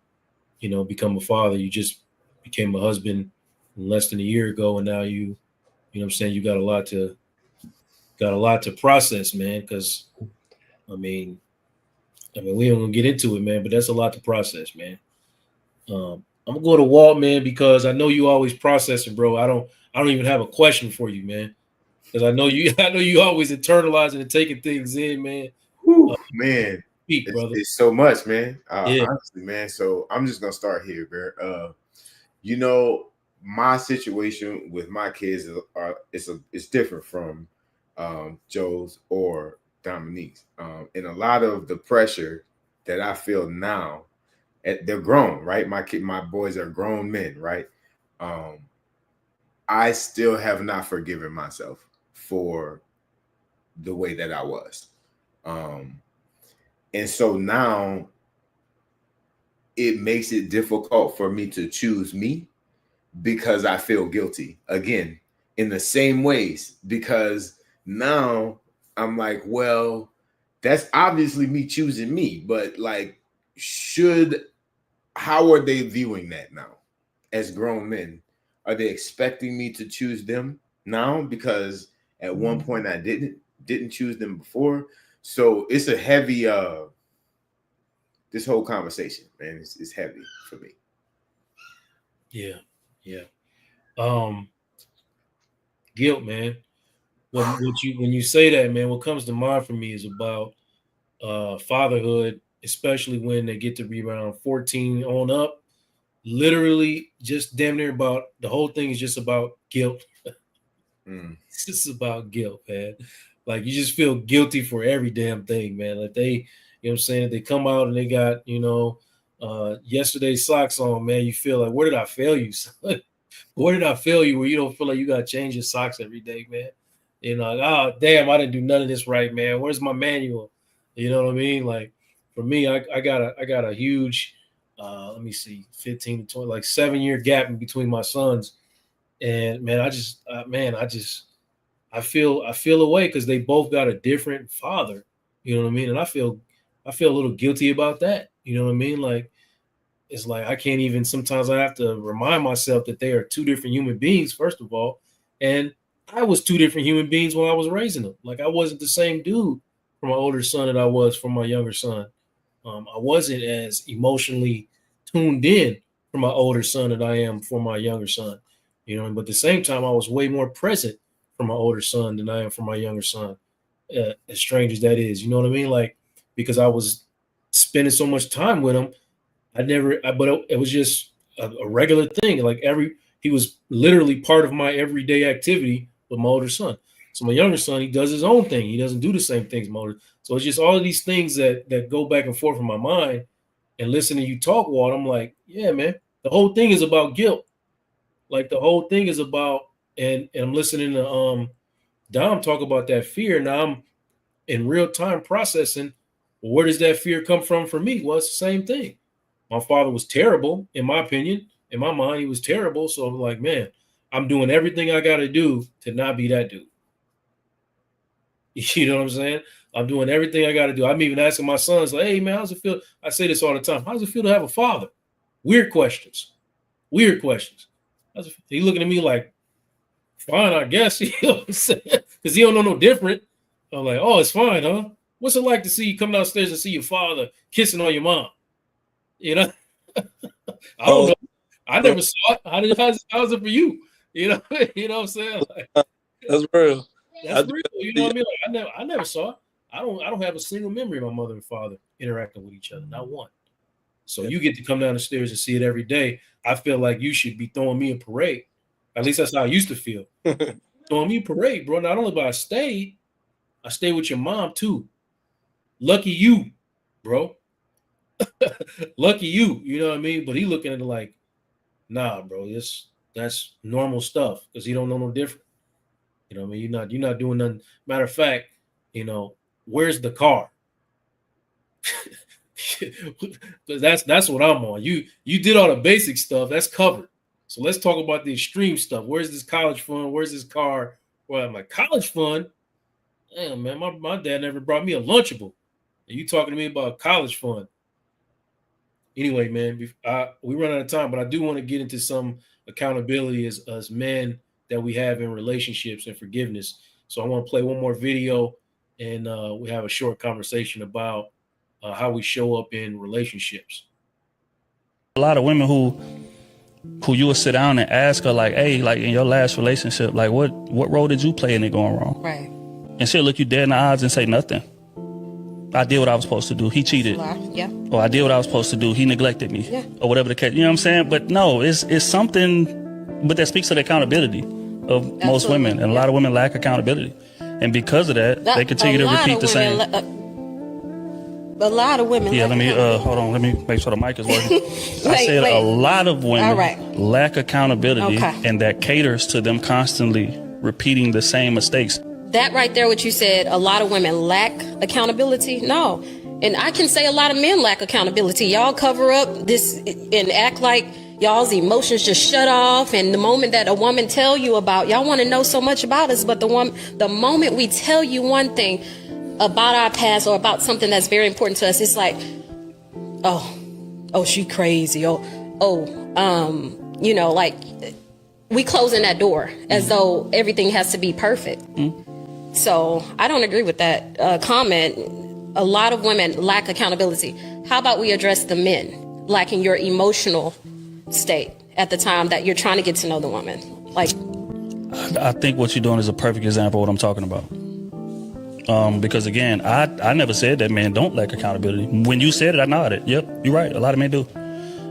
become a father. You just became a husband less than a year ago, and now what I'm saying, you got a lot to process, man. Because I mean, we ain't gonna get into it, man, but that's a lot to process, man. I'm gonna go to Walt, man, because I know you always processing, bro. I don't even have a question for you, man, because I know you I know you always internalizing and taking things in, man. Whew, man, Speak, it's, brother. it's so much, man. Yeah. Honestly, man. So I'm just gonna start here, bro. You know, my situation with my kids it's different from Joe's or Dominique's. And a lot of the pressure that I feel now, they're grown, right? My boys are grown men, right? Um, I still have not forgiven myself for the way that I was. Um, and so now it makes it difficult for me to choose me because I feel guilty again in the same ways, because now I'm like, well, that's obviously me choosing me, but like, how are they viewing that now as grown men? Are they expecting me to choose them now because at one point I didn't choose them before? So it's a heavy this whole conversation, man, it's heavy for me. Yeah. Guilt, man. When you say that, man, what comes to mind for me is about fatherhood, especially when they get to be around 14 on up. Literally, just damn near about the whole thing is just about guilt. It's just about guilt, man. Like, you just feel guilty for every damn thing, man. Like, they, you know what I'm saying? They come out and they got, yesterday's socks on, man. You feel like, where did I fail you, son? Where did I fail you where you don't feel like you got to change your socks every day, man? Like, oh, damn, I didn't do none of this right, man. Where's my manual? You know what I mean? Like, for me, I got a huge, let me see, 15 to 20, like 7-year gap in between my sons. And man, I feel away because they both got a different father. You know what I mean? And I feel a little guilty about that. You know what I mean? Like, it's like I can't even, sometimes I have to remind myself that they are two different human beings, first of all. And I was two different human beings when I was raising them. Like, I wasn't the same dude for my older son that I was for my younger son. I wasn't as emotionally tuned in for my older son that I am for my younger son. But at the same time, I was way more present for my older son than I am for my younger son. As strange as that is, you know what I mean? Like, because I was spending so much time with him, but it was just a regular thing. Like, he was literally part of my everyday activity with my older son. So my younger son, he does his own thing. He doesn't do the same things my older. So it's just all of these things that go back and forth in my mind. And listening to you talk, Walt, I'm like, yeah, man, the whole thing is about guilt. Like, the whole thing is about, and I'm listening to Dom talk about that fear. Now I'm in real time processing, well, where does that fear come from for me? Well, it's the same thing. My father was terrible, in my opinion. In my mind, he was terrible. So I'm like, man, I'm doing everything I got to do to not be that dude. You know what I'm saying? I'm doing everything I got to do. I'm even asking my sons, like, hey, man, how's it feel? I say this all the time. How does it feel to have a father? Weird questions. He looking at me like, fine, I guess. You know what I'm saying? Because he don't know no different. I'm like, oh, it's fine, huh? What's it like to see you come downstairs and see your father kissing on your mom? You know? I don't know. I never saw it. How's it for you? You know what I'm saying? Like, that's real. That's real. You know what I mean? Like, I never saw it. I don't have a single memory of my mother and father interacting with each other. Not one. So you get to come down the stairs and see it every day. I feel like you should be throwing me a parade. At least that's how I used to feel. Throwing me a parade, bro. Not only but I stayed with your mom too. Lucky you, bro. Lucky you. You know what I mean? But he looking at it like, nah, bro. That's normal stuff because he don't know no different. You know what I mean? You're not doing nothing. Matter of fact, where's the car? Because that's what I'm on. You did all the basic stuff. That's covered. So let's talk about the extreme stuff. Where's this college fund? Where's this car? Well, I'm like, college fund? Damn, man, my dad never brought me a Lunchable. And you talking to me about college fund? Anyway, man, we run out of time, but I do want to get into some accountability as men that we have in relationships and forgiveness. So I want to play one more video, and we have a short conversation about how we show up in relationships. A lot of women who you would sit down and ask her, like, hey, like, in your last relationship, like, what role did you play in it going wrong? Right. And she'll look you dead in the eyes and say nothing. I did what I was supposed to do. He cheated. Yeah. Or I did what I was supposed to do. He neglected me. Yeah. Or whatever the case. You know what I'm saying? But no, it's something, but that speaks to the accountability of most women. And a lot of women lack accountability. And because of that they continue to repeat the same. A lot of women. Yeah, let me hold on. Let me make sure the mic is working. I said a lot of women lack accountability, and that caters to them constantly repeating the same mistakes. That right there, what you said, a lot of women lack accountability. No. And I can say a lot of men lack accountability. Y'all cover up this and act like y'all's emotions just shut off, and the moment that a woman tell you about, y'all want to know so much about us, but the moment we tell you one thing about our past or about something that's very important to us, it's like, oh, she crazy. Like we closing that door as though everything has to be perfect. So I don't agree with that comment. A lot of women lack accountability. How about we address the men lacking your emotional state at the time that you're trying to get to know the woman? Like, I think what you're doing is a perfect example of what I'm talking about. Because again, I never said that men don't lack accountability. When you said it, I nodded. Yep, you're right. A lot of men do.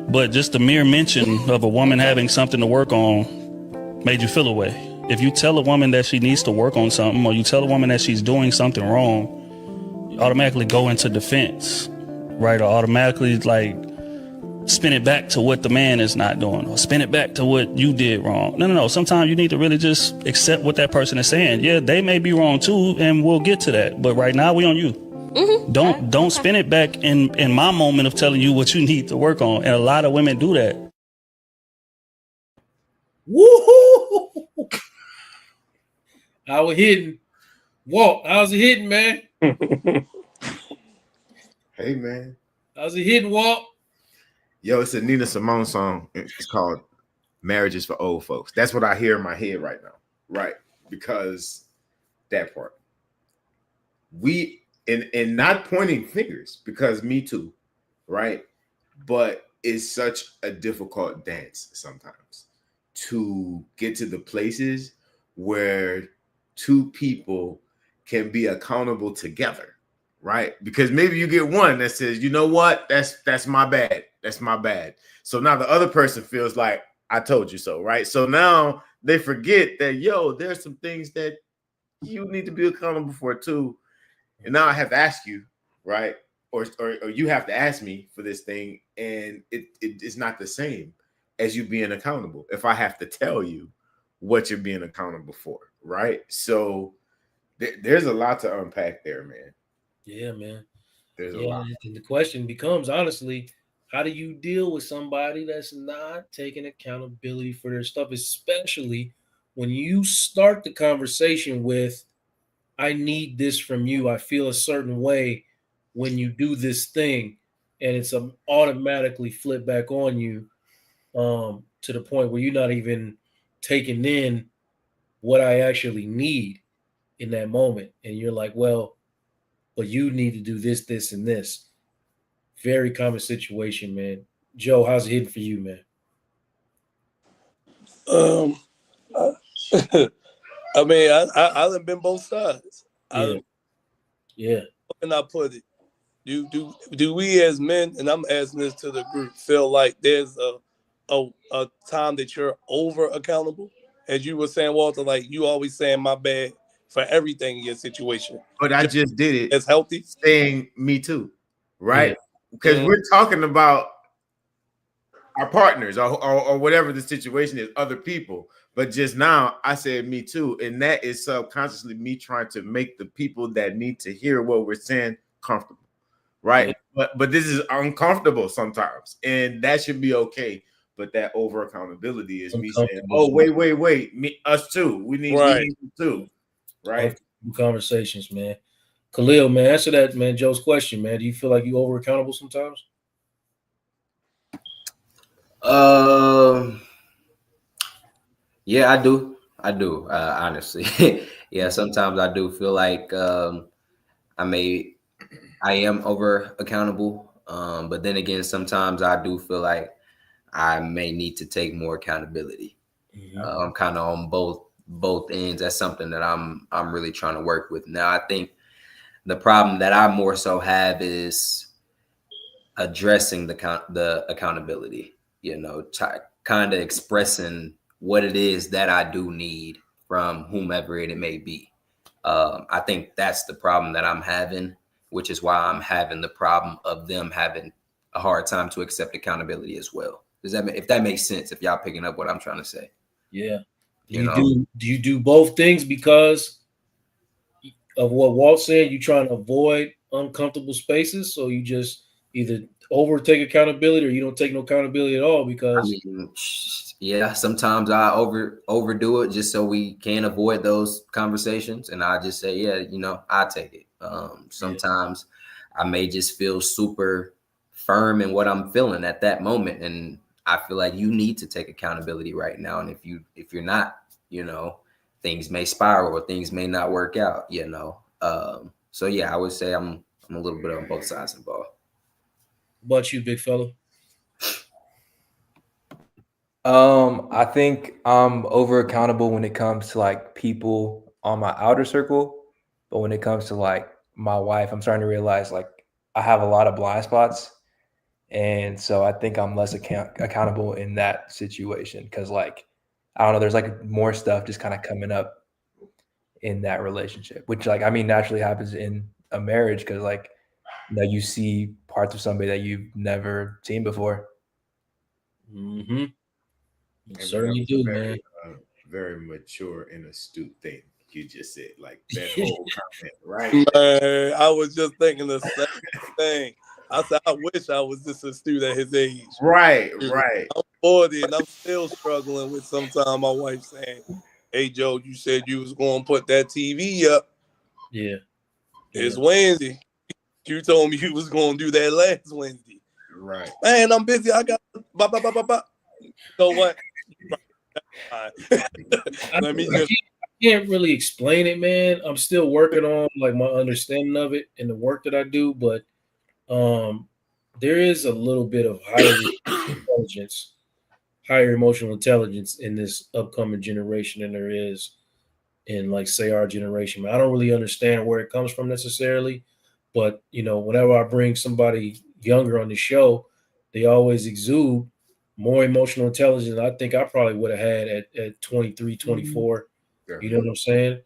But just the mere mention of a woman having something to work on made you feel a way. If you tell a woman that she needs to work on something, or you tell a woman that she's doing something wrong, you automatically go into defense, right? Or automatically like spin it back to what the man is not doing, or spin it back to what you did wrong. No. Sometimes you need to really just accept what that person is saying. Yeah, they may be wrong too, and we'll get to that. But right now, we on you. Don't spin it back in my moment of telling you what you need to work on. And a lot of women do that. Woo-hoo! I was hitting. Walt, how's it hitting, man? Hey, man. How's it hitting, Walt? Yo, it's a Nina Simone song. It's called Marriage is for Old Folks. That's what I hear in my head right now. Right. Because that part. And not pointing fingers, because me too. Right. But it's such a difficult dance sometimes to get to the places where two people can be accountable together. Right. Because maybe you get one that says, you know what? That's my bad. That's my bad. So now the other person feels like, I told you so. Right. So now they forget that, yo, there's some things that you need to be accountable for too. And now I have to ask you, right? Or you have to ask me for this thing. And it's not the same as you being accountable if I have to tell you what you're being accountable for. Right. So there's a lot to unpack there, man. Yeah, man. There's a lot. And the question becomes, honestly, how do you deal with somebody that's not taking accountability for their stuff, especially when you start the conversation with, I need this from you. I feel a certain way when you do this thing, and it's automatically flip back on you to the point where you're not even taking in what I actually need in that moment. And you're like, well, but you need to do this, this, and this. Very common situation, man. Joe, how's it hitting for you, man? I mean, I've been both sides. Yeah. How can I put it? Do we as men, and I'm asking this to the group, feel like there's a time that you're over accountable? As you were saying, Walter, like you always saying my bad for everything in your situation. But I just did it. It's healthy. Saying me too, right? Yeah. Because we're talking about our partners or whatever the situation is, other people. But just now I said me too. And that is subconsciously me trying to make the people that need to hear what we're saying comfortable. Right. Yeah. But this is uncomfortable sometimes. And that should be okay. But that over accountability is me saying, oh, wait. Us too. We need you too. Right. Conversations, man. Khalil, man, answer that, man. Joe's question, man. Do you feel like you over accountable sometimes? Yeah, I do. Honestly. Yeah, sometimes I do feel like I am over accountable. But then again, sometimes I do feel like I may need to take more accountability. I'm kind of on both ends. That's something that I'm really trying to work with. Now, I think the problem that I more so have is addressing the accountability, kind of expressing what it is that I do need from whomever it may be. I think that's the problem that I'm having, which is why I'm having the problem of them having a hard time to accept accountability as well. If that makes sense, if y'all picking up what I'm trying to say? Yeah. Do you do both things because of what Walt said? You trying to avoid uncomfortable spaces, so you just either overtake accountability or you don't take no accountability at all I because mean, yeah, sometimes I overdo it just so we can avoid those conversations, and I just say, yeah, I take it. Sometimes I may just feel super firm in what I'm feeling at that moment, and I feel like you need to take accountability right now. And if you're not, things may spiral or things may not work out. So yeah, I would say I'm a little bit on both sides involved. but you, big fella. I think I'm over accountable when it comes to like people on my outer circle, but when it comes to like my wife, I'm starting to realize like I have a lot of blind spots, and so I think I'm less accountable in that situation because like I don't know, there's like more stuff just kind of coming up in that relationship, which like I mean naturally happens in a marriage because like you see parts of somebody that you've never seen before. Mm-hmm. And Certainly that was do, a man. very mature and astute thing you just said. Like that whole comment, right? Man, I was just thinking the same thing. I said, I wish I was this astute at his age. Right, Dude, right. I'm 40 and I'm still struggling with sometimes my wife saying, "Hey Joe, you said you was going to put that TV up. Yeah. It's Wednesday. You told me you was going to do that last Wednesday. Right. Man, I'm busy. I got blah, blah, blah, blah, blah." So what? Let me just. I can't really explain it, man. I'm still working on like my understanding of it and the work that I do, but there is a little bit of higher emotional intelligence in this upcoming generation than there is in like say our generation. I don't really understand where it comes from necessarily, but whenever I bring somebody younger on the show, they always exude more emotional intelligence than I think I probably would have had at 23, 24. You know what I'm saying?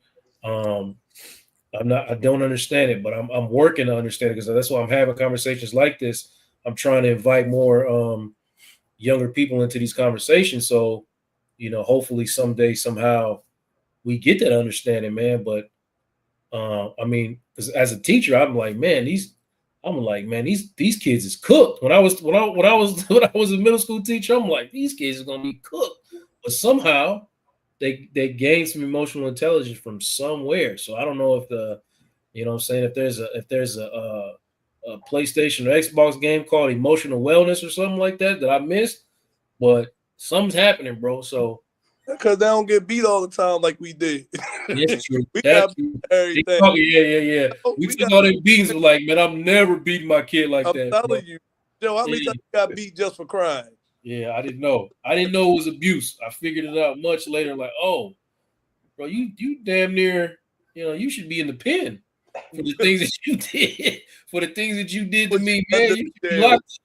I don't understand it, but I'm working to understand it because that's why I'm having conversations like this. I'm trying to invite more younger people into these conversations. So, hopefully someday, somehow we get that understanding, man. But I mean, as a teacher, I'm like, man, these kids is cooked. When I was when I was a middle school teacher, I'm like, these kids are gonna be cooked. But somehow they gain some emotional intelligence from somewhere. So I don't know if what I'm saying, if there's a PlayStation or Xbox game called Emotional Wellness or something like that I missed, but something's happening, bro. So Because they don't get beat all the time like we did. that's true. We That's got true. everything. Yeah. We took all them beatings. Was like, man, I'm never beating my kid like I'm that, bro. telling you, Joe, how many times you got beat just for crying? Yeah, I didn't know. I didn't know it was abuse. I figured it out much later. Like, oh, bro, you damn near, you should be in the pen for the things that you did. For the things that you did to me, man. You should be locked.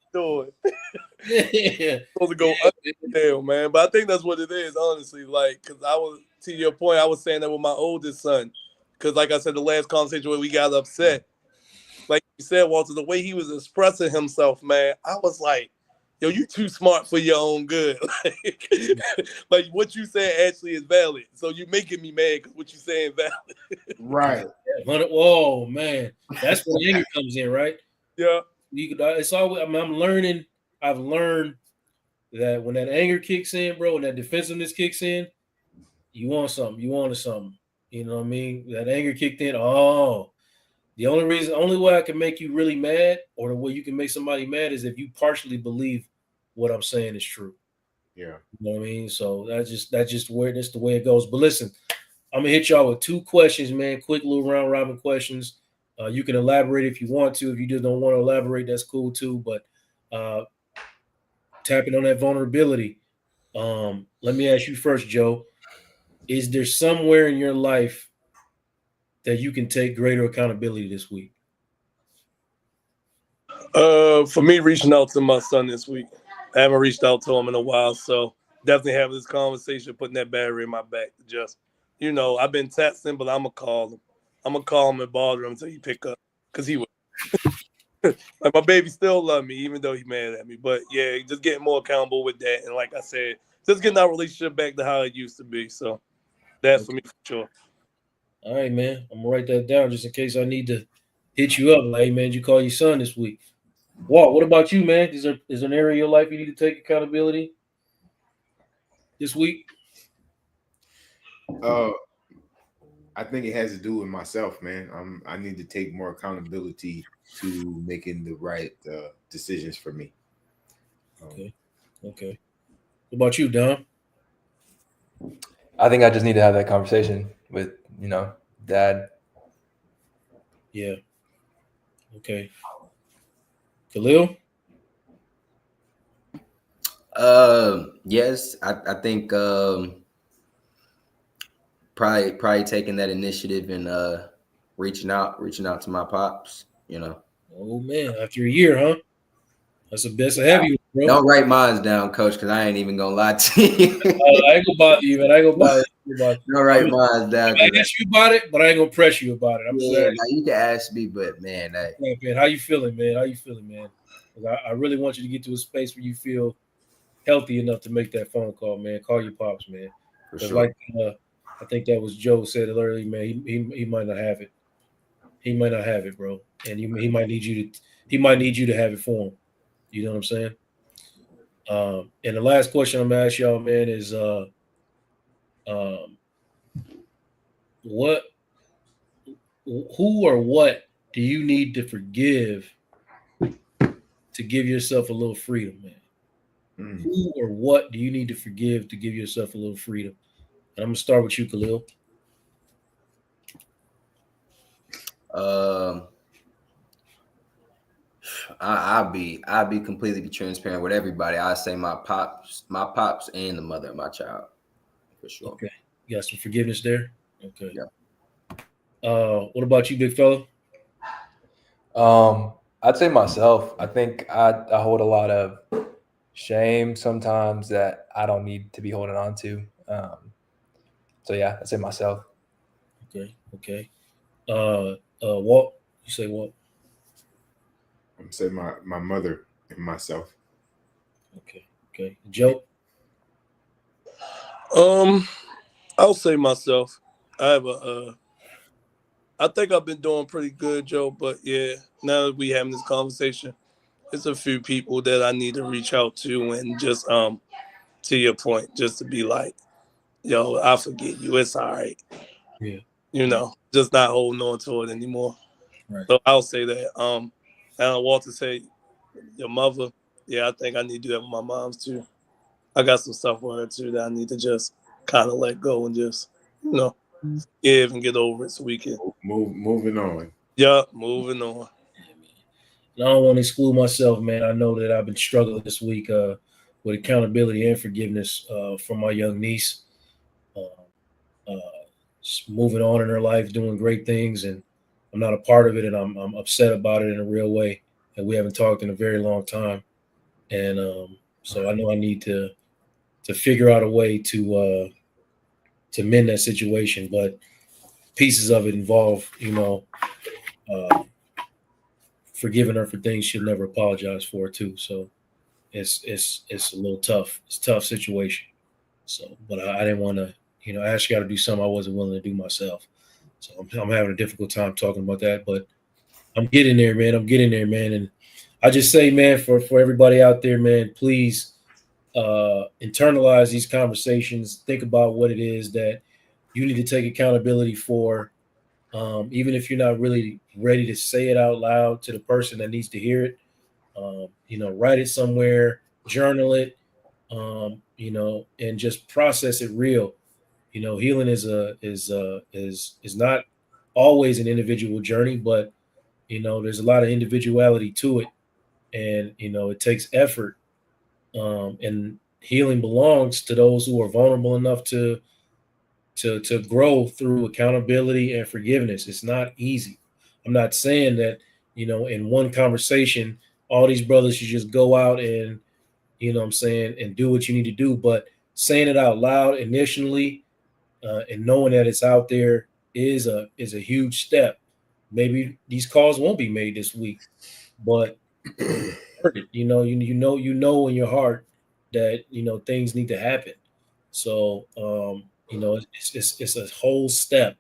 Yeah. Supposed to go under man. But I think that's what it is, honestly. Like, because to your point, I was saying that with my oldest son. Because, like I said, the last conversation where we got upset, like you said, Walter, the way he was expressing himself, man, I was like, yo, you too smart for your own good. Like what you say actually is valid. So you're making me mad because what you saying valid. Right. Oh, man. That's where the anger comes in, right? Yeah. It's always, I'm learning. I've learned that when that anger kicks in, bro, when that defensiveness kicks in, you want something. You wanted something. You know what I mean? That anger kicked in. Oh, the only way I can make you really mad, or the way you can make somebody mad, is if you partially believe what I'm saying is true. Yeah. You know what I mean? So that's the way it goes. But listen, I'm gonna hit y'all with 2 questions, man. Quick little round robin questions. You can elaborate if you want to. If you just don't want to elaborate, that's cool too. But tapping on that vulnerability. Let me ask you first, Joe. Is there somewhere in your life that you can take greater accountability this week? For me, reaching out to my son this week. I haven't reached out to him in a while, so definitely having this conversation, putting that battery in my back. Just, I've been texting, but I'm gonna call him. I'm gonna call him and bother him until he pick up, cause he would. Like my baby still love me, even though he mad at me. But yeah, just getting more accountable with that, and like I said, just getting our relationship back to how it used to be. So that's for me for sure. All right, man. I'm gonna write that down just in case I need to hit you up. Like, hey, man, did you call your son this week? Walt, what about you, man? Is there an area of your life you need to take accountability this week? I think it has to do with myself, man. I need to take more accountability to making the right decisions for me. Okay. What about you, Dom? I think I just need to have that conversation with, dad. Yeah. Okay. Khalil? Yes, I think probably taking that initiative and reaching out to my pops. Oh man, after a year, huh? That's a heavy one, bro. Don't write mine down, coach, because I ain't even gonna lie to you. I ain't gonna bother you, man. I ain't gonna bother you about it. Don't write mine down. I ask you about it, but I ain't gonna press you about it. I'm Yeah, saying, now you can ask me, but man, man, how you feeling, man? How you feeling, man? 'Cause I really want you to get to a space where you feel healthy enough to make that phone call, man. Call your pops, man. for Because sure. like I think that was Joe said it earlier, man. He might not have it. He might not have it, bro. And he might need you to have it for him. You know what I'm saying? And the last question I'm gonna ask y'all, man, is um, what, who or what do you need to forgive to give yourself a little freedom, man? Who or what do you need to forgive to give yourself a little freedom? And I'm gonna start with you, Khalil. I'll be completely transparent with everybody. I say my pops, and the mother of my child, for sure. Okay, you got some forgiveness there. Okay. Yeah. What about you, big fella? I'd say myself. I think I hold a lot of shame sometimes that I don't need to be holding on to. So yeah, I'd say myself. Okay. Walt, you say what? I'm saying my mother and myself. Okay. Joe? I'll say myself. I think I've been doing pretty good, Joe. But yeah, now that we having this conversation, it's a few people that I need to reach out to and just to your point, just to be like, yo, I forget you. It's all right. Yeah. Just not holding on to it anymore. Right. So I'll say that. And Walter say, your mother. Yeah, I think I need to do that with my mom's too. I got some stuff with her too that I need to just kind of let go and just, give and get over it so we can. Moving on. Yeah, moving on. I don't want to exclude myself, man. I know that I've been struggling this week with accountability and forgiveness from my young niece. Uh, just moving on in her life, doing great things, and I'm not a part of it, and I'm upset about it in a real way. And we haven't talked in a very long time, and so I know I need to figure out a way to mend that situation. But pieces of it involve, uh, forgiving her for things she'll never apologize for too. So it's a little tough. It's a tough situation. So, but I didn't want to, ask you to do something I wasn't willing to do myself. So I'm having a difficult time talking about that, but I'm getting there, man. And I just say, man, for everybody out there, man, please internalize these conversations. Think about what it is that you need to take accountability for. Even if you're not really ready to say it out loud to the person that needs to hear it, write it somewhere, journal it, and just process it real. Healing is not always an individual journey, but there's a lot of individuality to it, and it takes effort. And healing belongs to those who are vulnerable enough to grow through accountability and forgiveness. It's not easy. I'm not saying that, in one conversation, all these brothers should just go out and, what I'm saying, and do what you need to do. But saying it out loud initially, and knowing that it's out there is a huge step. Maybe these calls won't be made this week, but you know in your heart that things need to happen. So it's a whole step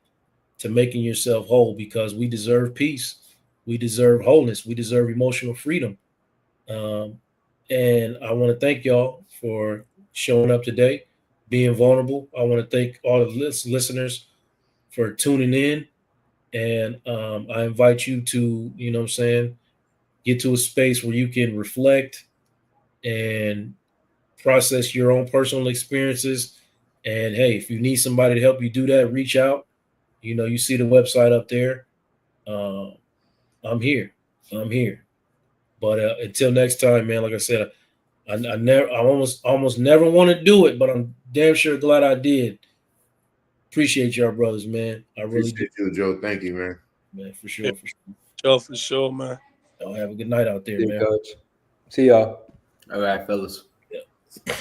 to making yourself whole, because we deserve peace, we deserve wholeness, we deserve emotional freedom, And I want to thank y'all for showing up today, being vulnerable. I want to thank all the listeners for tuning in. And I invite you to, you know what I'm saying, get to a space where you can reflect and process your own personal experiences. And hey, if you need somebody to help you do that, reach out. You know, you see the website up there. I'm here. But until next time, man, like I said, I almost never want to do it, but I'm damn sure glad I did. Appreciate y'all, brothers, man. I really do. Appreciate you, Joe. Thank you, man. Man, for sure. For sure, man. Y'all have a good night out there, See you, man. Coach. See y'all. All right, fellas. Yeah.